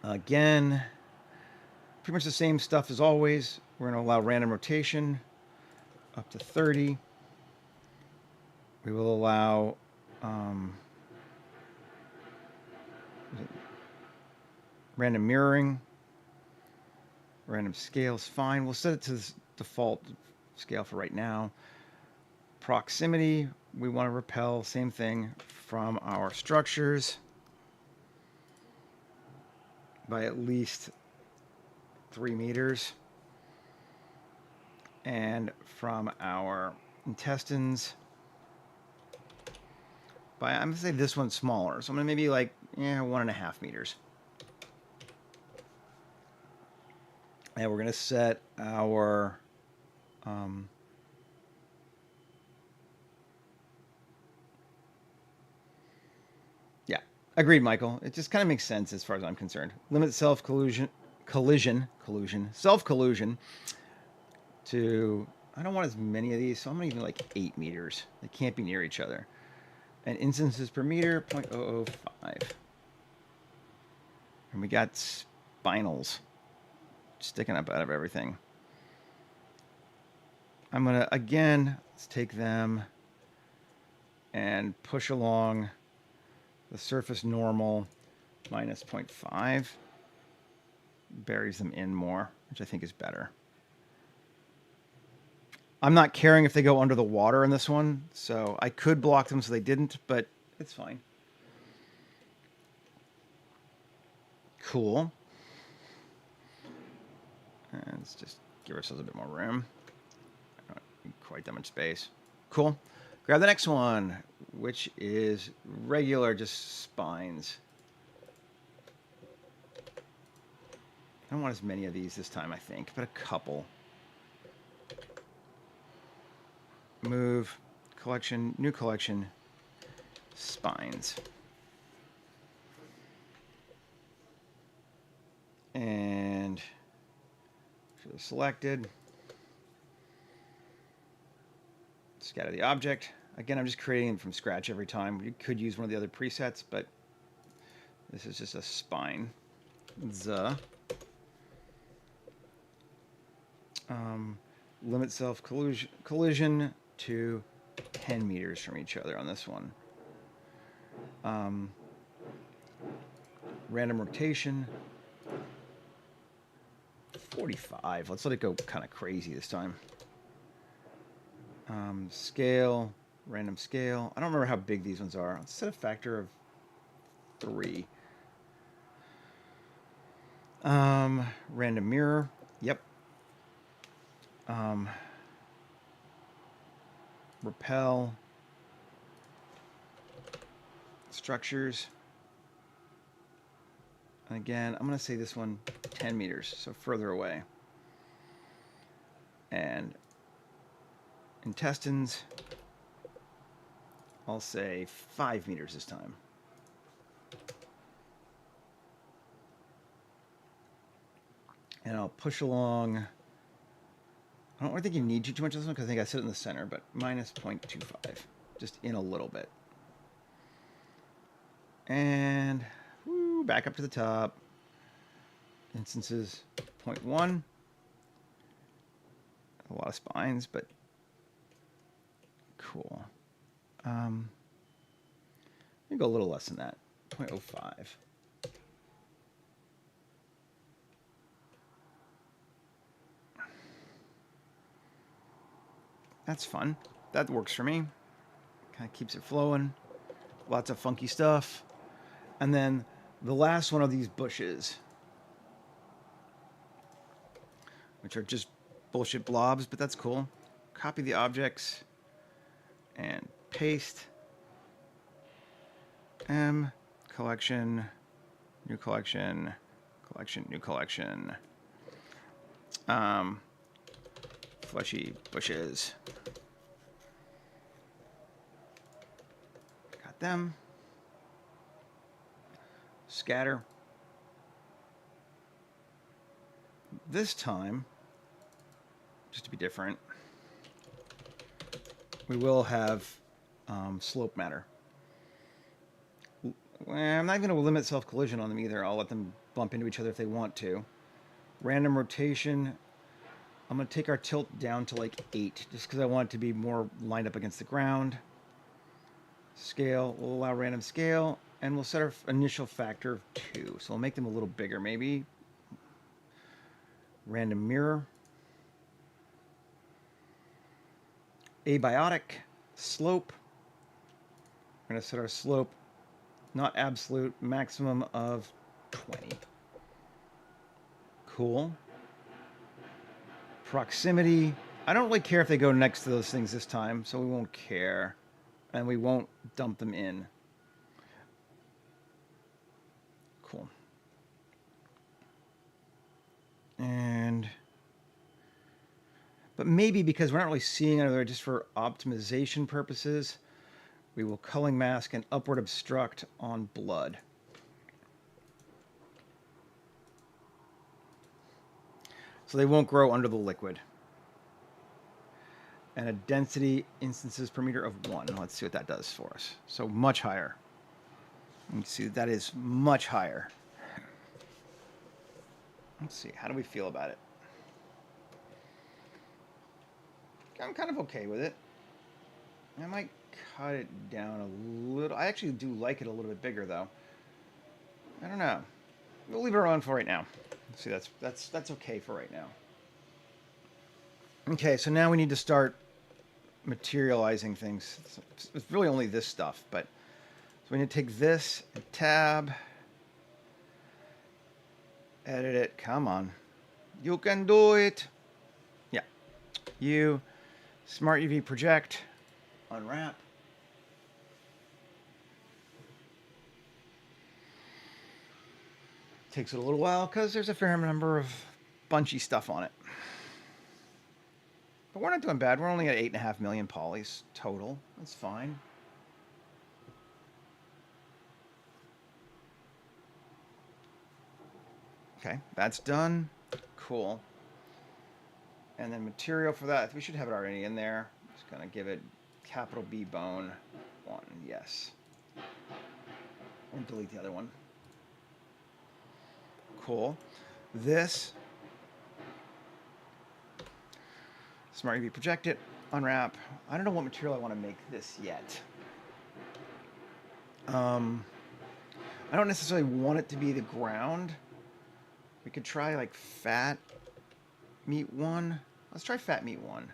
Again, pretty much the same stuff as always. We're going to allow random rotation up to 30. We will allow random mirroring. Random scale is fine. We'll set it to the default scale for right now. Proximity, we want to repel, same thing, from our structures by at least 3 meters. And from our intestines by, I'm going to say this one's smaller. So I'm going to maybe like, 1.5 meters. And we're going to set our yeah, agreed, Michael. It just kind of makes sense as far as I'm concerned. Limit self-collusion, self-collusion to, I don't want as many of these, so I'm going to even like 8 meters. They can't be near each other. And instances per meter, 0.005. And we got spinals sticking up out of everything. I'm going to, again, let's take them and push along the surface normal minus 0.5. Buries them in more, which I think is better. I'm not caring if they go under the water in this one, so I could block them so they didn't, but it's fine. Cool. And let's just give ourselves a bit more room. I don't need quite that much space. Cool. Grab the next one, which is regular, just spines. I don't want as many of these this time, I think, but a couple. Move, collection, new collection, spines. And selected. Scatter the object. Again, I'm just creating it from scratch every time. You could use one of the other presets, but this is just a spine. Limit self-collision to 10 meters from each other on this one. Random rotation, 45. Let's let it go kind of crazy this time. Scale, random scale. I don't remember how big these ones are. Let's set a factor of 3. Random mirror. Yep. Repel. Structures. And again, I'm going to say this one 10 meters, so further away. And intestines, I'll say 5 meters this time. And I'll push along. I don't really think you need too much of this one because I think I set it in the center, but minus 0.25, just in a little bit. And back up to the top. Instances 0.1. a lot of spines, but cool. Maybe go a little less than that, 0.05. That's fun. That works for me. Kind of keeps it flowing. Lots of funky stuff. And then the last one of these bushes, which are just bullshit blobs, but that's cool. Copy the objects and paste. M, collection, new collection, collection, new collection. Fleshy bushes. Got them. Scatter. This time, just to be different, we will have slope matter. I'm not even going to limit self-collision on them either. I'll let them bump into each other if they want to. Random rotation. I'm going to take our tilt down to like 8, just because I want it to be more lined up against the ground. Scale. We'll allow random scale. And we'll set our initial factor of 2. So we'll make them a little bigger, maybe. Random mirror. Abiotic. Slope. We're going to set our slope, not absolute, maximum of 20. Cool. Proximity. I don't really care if they go next to those things this time, so we won't care. And we won't dump them in. Cool. But maybe because we're not really seeing it there, just for optimization purposes, we will culling mask and upward obstruct on blood. So they won't grow under the liquid. And a density instances per meter of 1. Let's see what that does for us. So much higher. You can see that is much higher. Let's see, how do we feel about it? I'm kind of okay with it. I might cut it down a little. I actually do like it a little bit bigger, though. I don't know. We'll leave it around for right now. See, that's okay for right now. Okay, so now we need to start materializing things. It's really only this stuff, but so we need to take this and tab, edit it. Come on, you can do it. Yeah, you smart UV project, unwrap. Takes it a little while because there's a fair number of bunchy stuff on it. But we're not doing bad. We're only at 8.5 million polys total. That's fine. Okay, that's done. Cool. And then material for that, we should have it already in there. Just gonna give it capital B bone 1, yes. And delete the other one. Cool. This, smart UV project it, unwrap. I don't know what material I want to make this yet. I don't necessarily want it to be the ground. We could try like fat meat 1. Let's try fat meat 1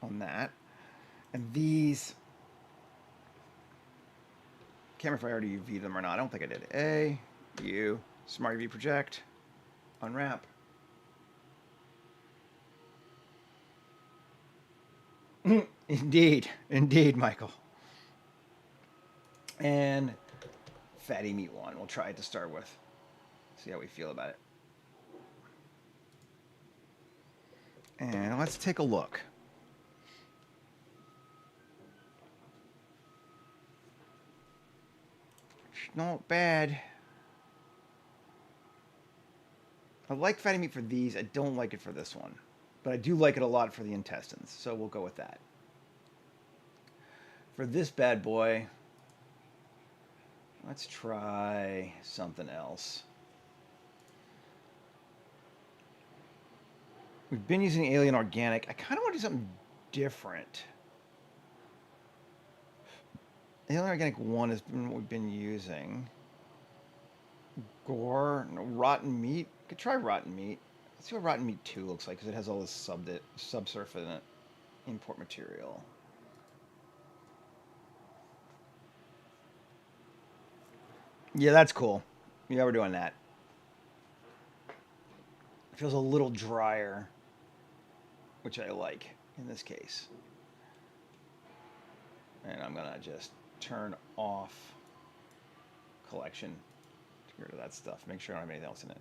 on that. And these, can't remember if I already UV'd them or not. I don't think I did. A, U, smart UV project, unwrap. Indeed, Michael. And fatty meat 1. We'll try it to start with. See how we feel about it. And let's take a look. It's not bad. I like fatty meat for these. I don't like it for this one. But I do like it a lot for the intestines, so we'll go with that. For this bad boy, let's try something else. We've been using alien organic. I kind of want to do something different. Alien organic 1 has been what we've been using. Gore, no, rotten meat. Could try rotten meat. Let's see what rotten meat 2 looks like because it has all this subsurf in it. Import material. Yeah, that's cool. Yeah, we're doing that. It feels a little drier, which I like in this case. And I'm gonna just turn off collection to get rid of that stuff. Make sure I don't have anything else in it.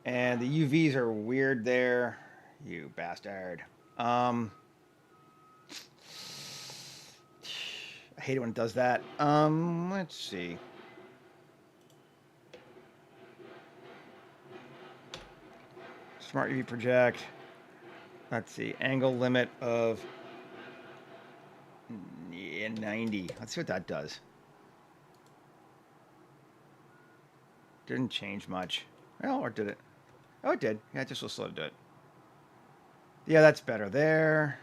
And the UVs are weird there, you bastard. I hate it when it does that. Let's see. Smart UV project. Let's see. Angle limit of 90. Let's see what that does. Didn't change much. Well, or did it? Oh, it did. Yeah, it just was slow to do it. Yeah, that's better there.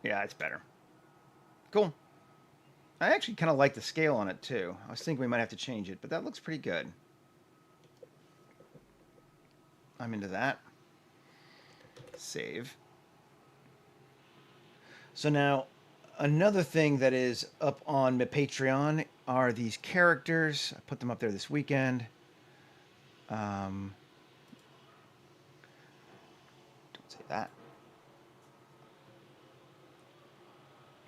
Yeah, it's better. Cool. I actually kind of like the scale on it, too. I was thinking we might have to change it, but that looks pretty good. I'm into that. Save. So now, another thing that is up on my Patreon are these characters. I put them up there this weekend. Don't say that.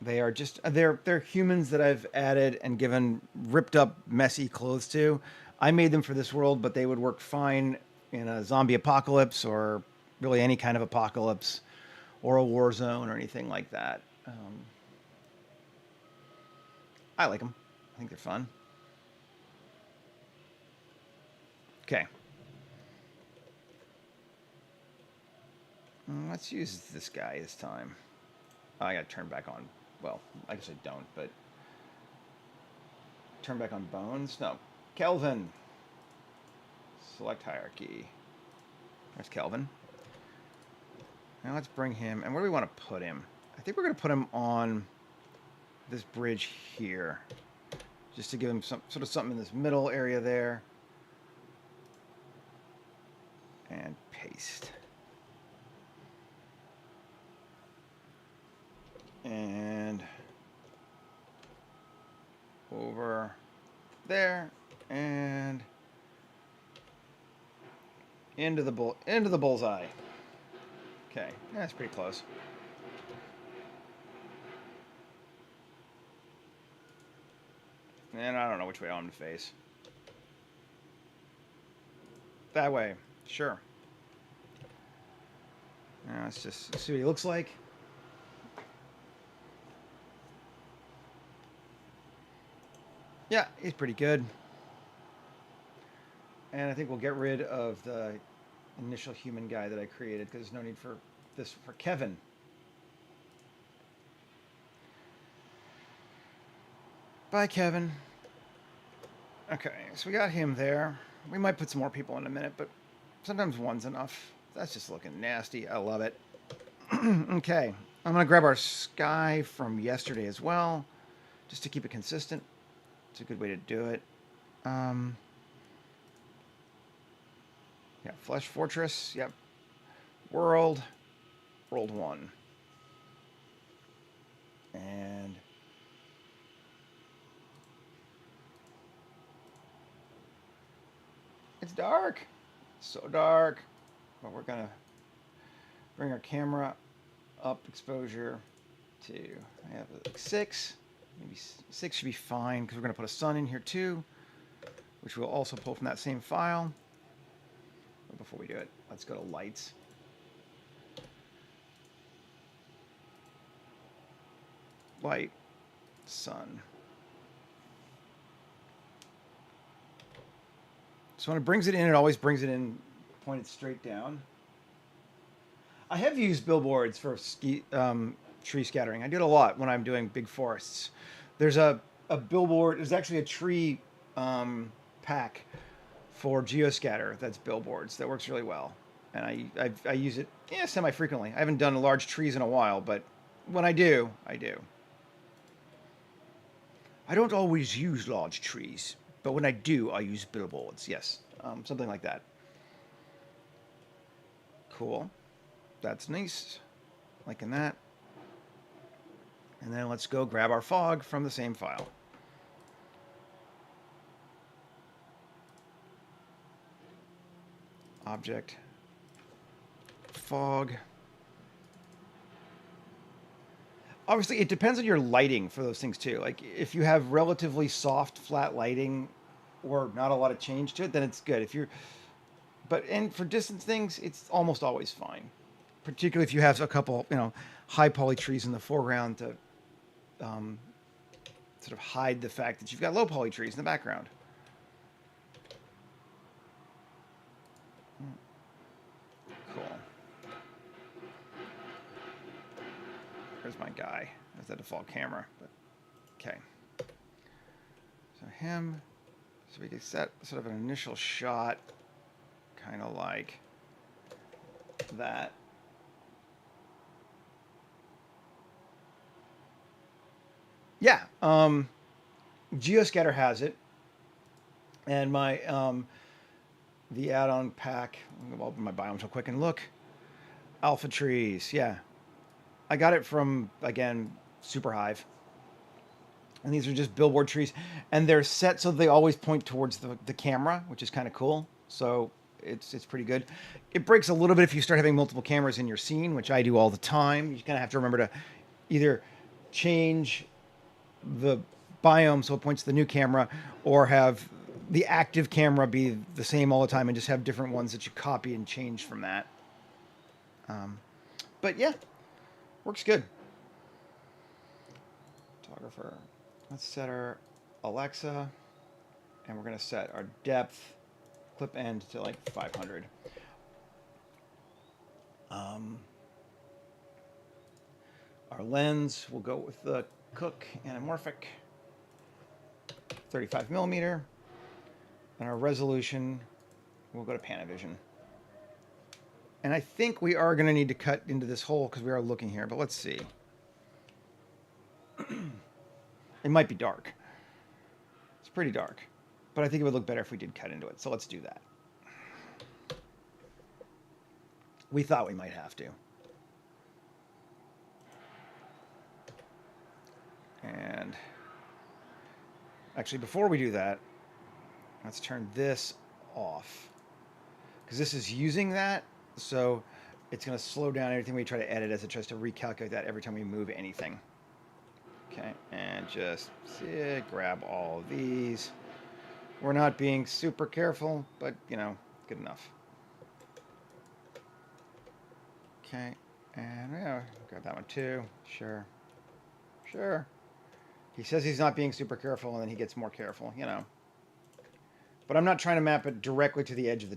They are just they're humans that I've added and given ripped up, messy clothes to. I made them for this world, but they would work fine in a zombie apocalypse or really any kind of apocalypse or a war zone or anything like that. I like them. I think they're fun. Okay. Let's use this guy this time. Oh, I gotta turn back on. Well, I guess I don't, but turn back on bones. No, Kelvin. Select hierarchy. There's Kelvin. Now let's bring him. And where do we want to put him? I think we're going to put him on this bridge here, just to give him some sort of something in this middle area there. And paste. And over there and into the bullseye. Okay, that's pretty close. And I don't know which way I want him to face. That way, sure. Now let's just see what he looks like. Yeah, he's pretty good. And I think we'll get rid of the initial human guy that I created because there's no need for this for Kevin. Bye, Kevin. Okay, so we got him there. We might put some more people in a minute, but sometimes one's enough. That's just looking nasty. I love it. Okay, I'm going to grab our sky from yesterday as well, just to keep it consistent. It's a good way to do it. Yeah, Flesh Fortress. Yep. World 1. And it's dark. So dark. But we're going to bring our camera up exposure to, I have like 6. Maybe 6 should be fine because we're going to put a sun in here too, which we'll also pull from that same file. But before we do it, let's go to lights. Light, sun. So when it brings it in, it always brings it in pointed straight down. I have used billboards for tree scattering. I do it a lot when I'm doing big forests. There's a billboard. There's actually a tree pack for geoscatter. That's billboards. That works really well, and I use it semi frequently. I haven't done large trees in a while, but when I do, I do. I don't always use large trees, but when I do, I use billboards. Yes, something like that. Cool. That's nice. Liking that. And then let's go grab our fog from the same file. Object. Fog. Obviously, it depends on your lighting for those things too. Like if you have relatively soft, flat lighting or not a lot of change to it, then it's good. If you're, and for distance things, it's almost always fine. Particularly if you have a couple, high poly trees in the foreground to sort of hide the fact that you've got low poly trees in the background. Cool. There's my guy. That's the default camera. But okay. So him. So we can set sort of an initial shot, kind of like that. Yeah. Geoscatter has it, and my the add-on pack. I'll open my biomes real quick and look. Alpha trees. Yeah. I got it from, again, Superhive. And these are just billboard trees. And they're set so they always point towards the camera, which is kind of cool. So it's pretty good. It breaks a little bit if you start having multiple cameras in your scene, which I do all the time. You kind of have to remember to either change the biome so it points to the new camera, or have the active camera be the same all the time and just have different ones that you copy and change from that. But yeah. Works good. Photographer. Let's set our Alexa, and we're going to set our depth clip end to like 500. Our lens, we'll go with the Cook anamorphic 35 millimeter, and our resolution, we'll go to Panavision. And I think we are going to need to cut into this hole because we are looking here, but let's see. It might be dark. It's pretty dark, but I think it would look better if we did cut into it. So let's do that. We thought we might have to. And actually, before we do that, let's turn this off, because this is using that. So it's going to slow down everything we try to edit as it tries to recalculate that every time we move anything. Okay, and just grab all of these. We're not being super careful, but, good enough. Okay, and grab that one too. Sure. He says he's not being super careful, and then he gets more careful, But I'm not trying to map it directly to the edge of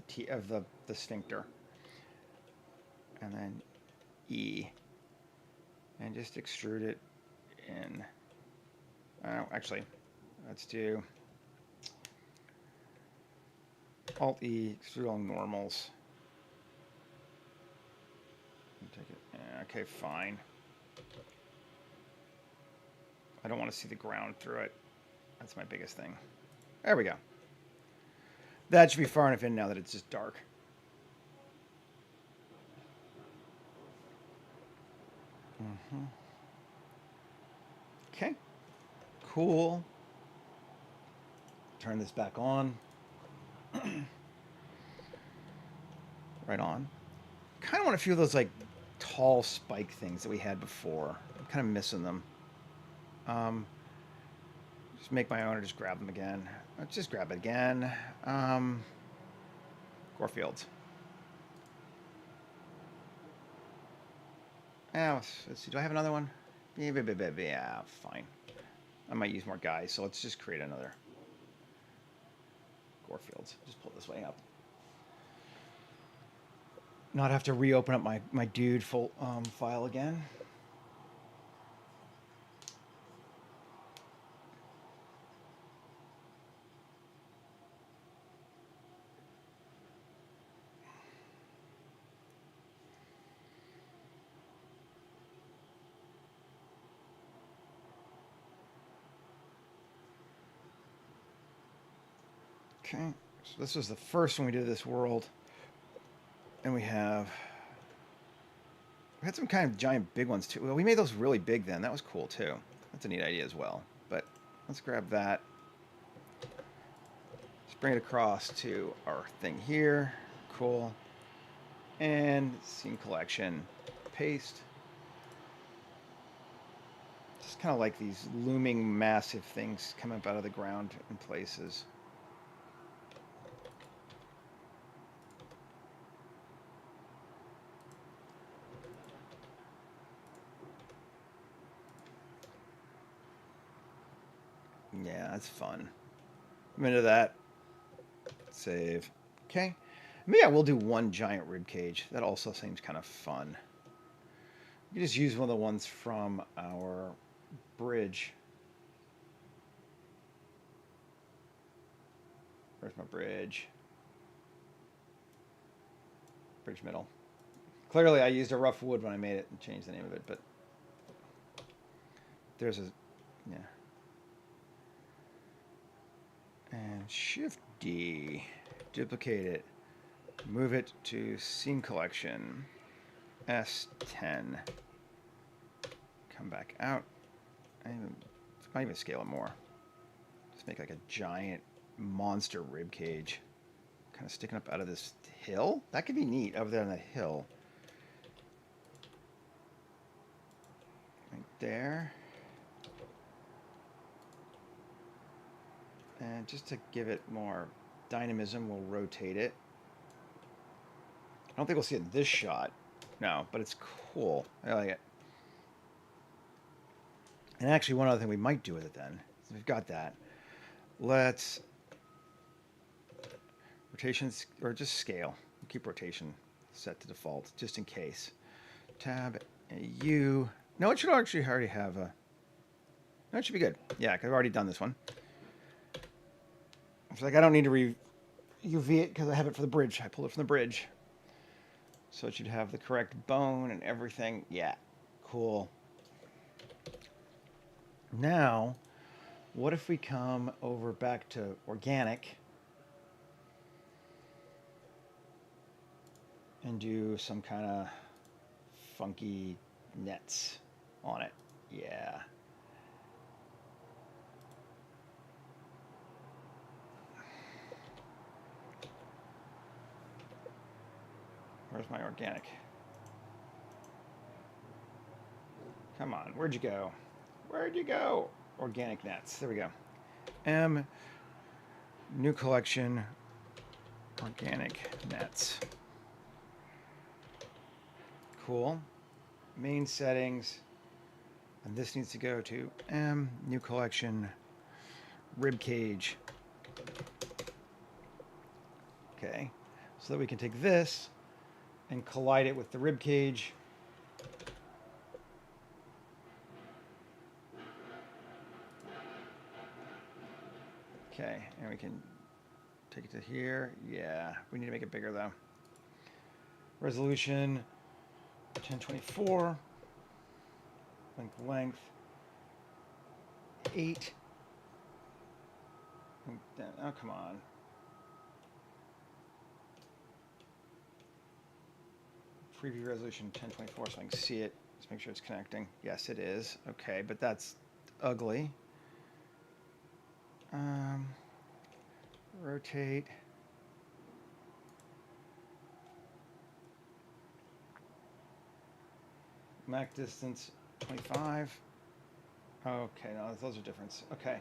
the sphincter. And then E, and just extrude it in. Actually, let's do Alt E, extrude all normals. Take it. Okay, fine. I don't want to see the ground through it. That's my biggest thing. There we go. That should be far enough in now that it's just dark. Okay, cool. Turn this back on. Right on. Kind of want a few of those like tall spike things that we had before. I'm kind of missing them. Just make my own or just grab them again. Let's just grab it again. Gore fields. Yeah, let's see. Do I have another one? Yeah, fine. I might use more guys, so let's just create another gore fields. Just pull this way up. Not have to reopen up my dude full file again. Okay, so this was the first one we did this world. And we had some kind of giant big ones too. Well, we made those really big then. That was cool too. That's a neat idea as well. But let's grab that. Let's bring it across to our thing here. Cool. And scene collection. Paste. Just kind of like these looming massive things come up out of the ground in places. Yeah, that's fun. I'm into that. Save. Okay. Maybe I will do one giant rib cage. That also seems kind of fun. You just use one of the ones from our bridge. Where's my bridge? Bridge middle. Clearly I used a rough wood when I made it and changed the name of it, but there's a, yeah. And Shift D, duplicate it, move it to scene collection, S10. Come back out. I might even scale it more. Just make like a giant monster rib cage, kind of sticking up out of this hill. That could be neat over there on the hill. Right there. And just to give it more dynamism, we'll rotate it. I don't think we'll see it in this shot. No, but it's cool. I like it. And actually, one other thing we might do with it then, so we've got that. Let's rotations, or just scale. We'll keep rotation set to default, just in case. Tab, U. No, it should actually already have a... No, it should be good. Yeah, because I've already done this one. It's like I don't need to UV it because I have it for the bridge. I pulled it from the bridge. So it should have the correct bone and everything. Yeah, cool. Now, what if we come over back to organic and do some kind of funky nets on it? Yeah. Where's my organic? Come on, where'd you go? Where'd you go? Organic nets. There we go. M, new collection, organic nets. Cool. Main settings. And this needs to go to M, new collection, rib cage. Okay. So that we can take this and collide it with the rib cage. Okay, and we can take it to here. Yeah, we need to make it bigger though. Resolution 1024. Length 8. Oh, come on. Preview resolution 1024 so I can see it. Let's make sure it's connecting. Yes, it is. Okay, but that's ugly. Rotate. Max distance 25. Okay, no, those are different. Okay.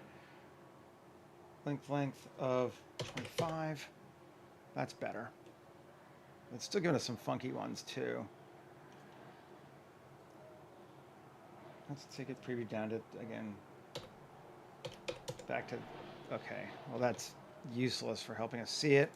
Length of 25. That's better. It's still giving us some funky ones too. Let's take it preview down to, again, back to, okay. Well, that's useless for helping us see it.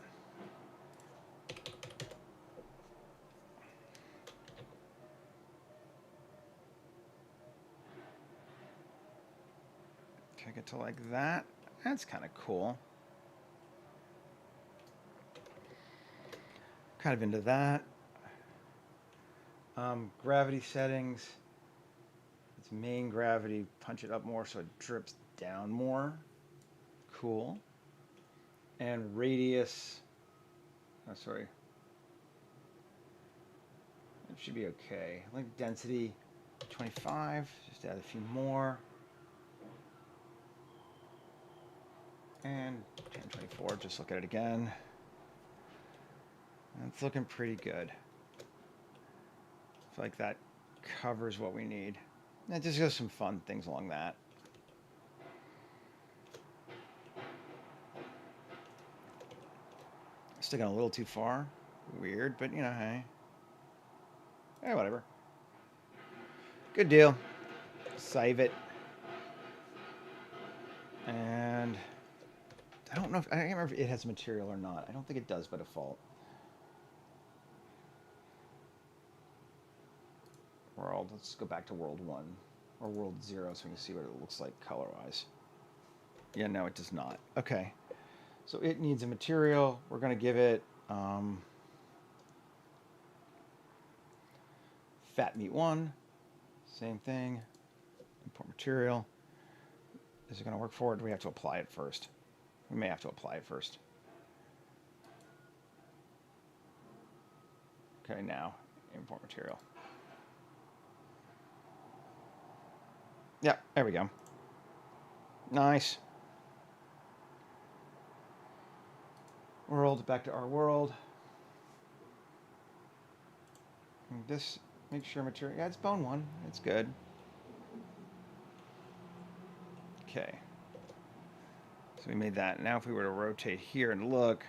Take it to like that. That's kind of cool. Kind of into that. Gravity settings. It's main gravity. Punch it up more so it drips down more. Cool. And radius, oh, sorry. It should be okay. Link density, 25, just add a few more. And 1024, just look at it again. And it's looking pretty good. I feel like that covers what we need. And just goes some fun things along that. Sticking a little too far. Weird, but you know, hey. Hey, whatever. Good deal. Save it. And I don't know if I can't remember if it has material or not. I don't think it does by default. World. Let's go back to world 1 or world 0 so we can see what it looks like color-wise. Yeah, no, it does not. Okay. So it needs a material. We're going to give it fat meat 1. Same thing. Import material. Is it going to work for it? Do we have to apply it first? We may have to apply it first. Okay, now import material. Yep, there we go. Nice. World, back to our world. And this, make sure material, yeah, it's bone 1. It's good. Okay. So we made that. Now if we were to rotate here and look,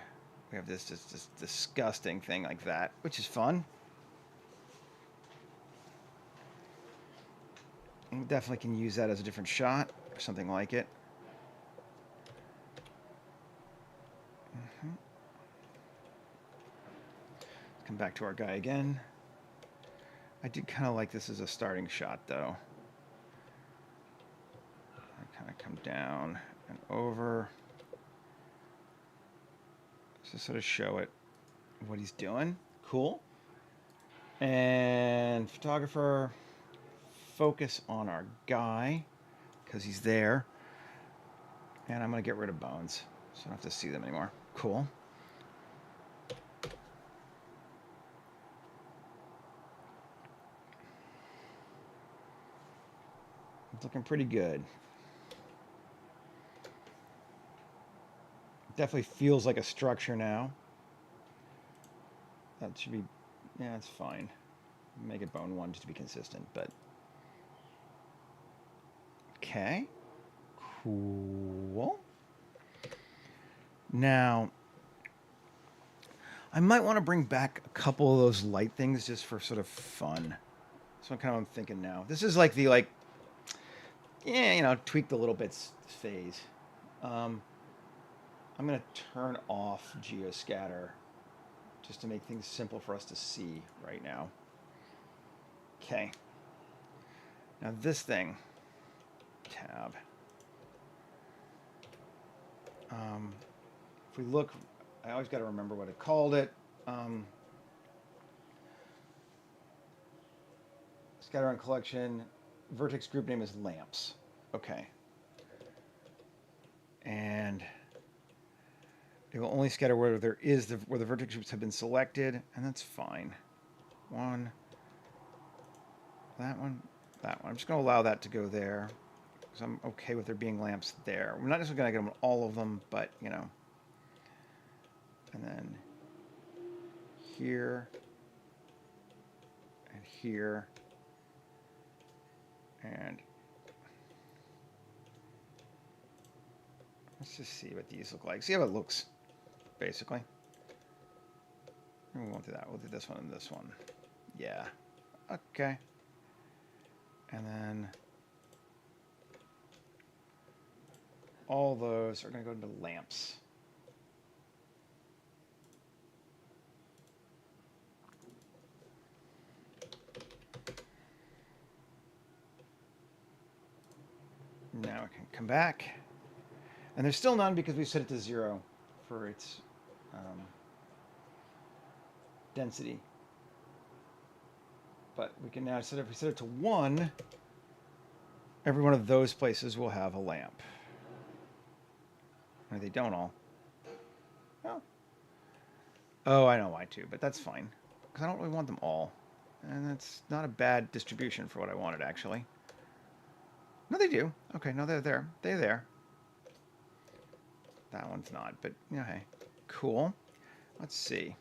we have this disgusting thing like that, which is fun. We definitely can use that as a different shot or something like it. Come back to our guy again. I did kind of like this as a starting shot, though. I kind of come down and over. So sort of show it what he's doing. Cool. And photographer, focus on our guy because he's there. And I'm going to get rid of bones so I don't have to see them anymore. Cool. It's looking pretty good. Definitely feels like a structure now. That should be, yeah, it's fine. Make it bone 1 just to be consistent, but okay. Cool. Now, I might want to bring back a couple of those light things just for sort of fun. So kind of I'm thinking now. This is like the yeah, you know, tweak the little bits phase. I'm going to turn off geoscatter just to make things simple for us to see right now. Okay. Now this thing, tab. If we look, I always got to remember what I called it. Scatter on collection. Vertex group name is lamps. Okay. And it will only scatter where there is where the vertex groups have been selected, and that's fine. One. That one. That one. I'm just going to allow that to go there because I'm okay with there being lamps there. We're not necessarily going to get them all of them, but you know. And then here and here and let's just see what these look like. See how it looks, basically. We won't do that. We'll do this one and this one. Yeah. Okay. And then all those are going to go into lamps. Now it can come back. And there's still none because we set it to 0 for its density. But we can now set it, if we set it to 1, every one of those places will have a lamp. Or they don't all. Oh. Oh, I know why too, but that's fine. Because I don't really want them all. And that's not a bad distribution for what I wanted, actually. No, they do. Okay, no, they're there. They're there. That one's not, but, you know, hey. Cool. Let's see.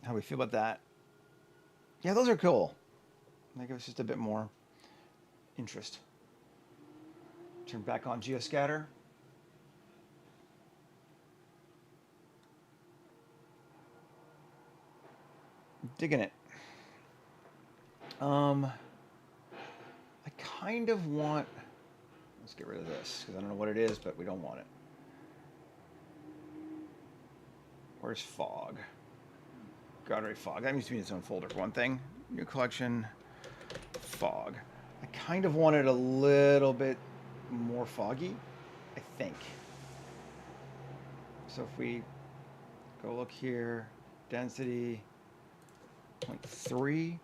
How we feel about that. Yeah, those are cool. That gives us just a bit more interest. Turn back on geoscatter. Digging it. I kind of want... Let's get rid of this, because I don't know what it is, but we don't want it. Where's fog? Gaudery fog. That needs to be in its own folder for one thing. New collection, fog. I kind of want it a little bit more foggy, I think. So if we go look here, density 0.3,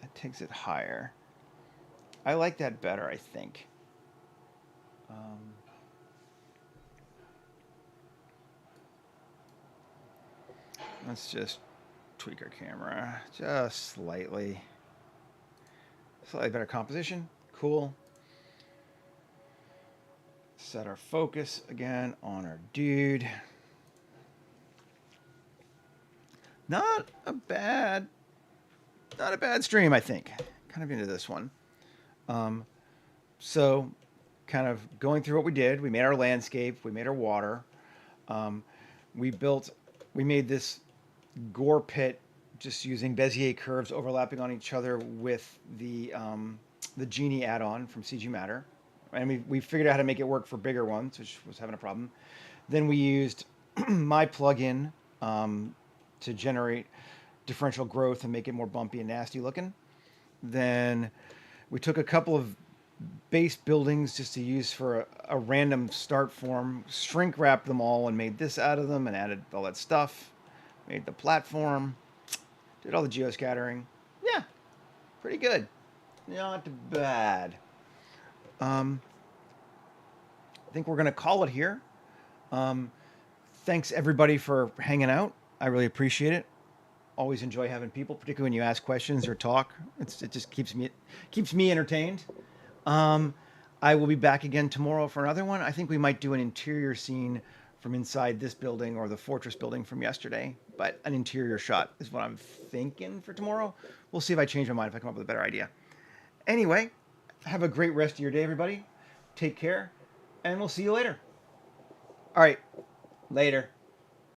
that takes it higher. I like that better, I think. Let's just tweak our camera just slightly. Slightly better composition. Cool. Set our focus again on our dude. Not a bad stream, I think. Kind of into this one. So kind of going through what we did. We made our landscape. We made our water. We made this gore pit just using Bezier curves overlapping on each other with the Genie add-on from CG Matter. And we figured out how to make it work for bigger ones, which was having a problem. Then we used my plugin to generate differential growth and make it more bumpy and nasty looking. Then we took a couple of base buildings just to use for a random start form, shrink wrapped them all and made this out of them and added all that stuff. Made the platform, did all the geoscattering. Yeah, pretty good. Not bad. I think we're going to call it here. Thanks everybody for hanging out. I really appreciate it. Always enjoy having people, particularly when you ask questions or talk. It just keeps me entertained. I will be back again tomorrow for another one. I think we might do an interior scene from inside this building or the fortress building from yesterday, but an interior shot is what I'm thinking for tomorrow. We'll see if I change my mind, if I come up with a better idea. Anyway, have a great rest of your day, everybody. Take care, and we'll see you later. All right, later.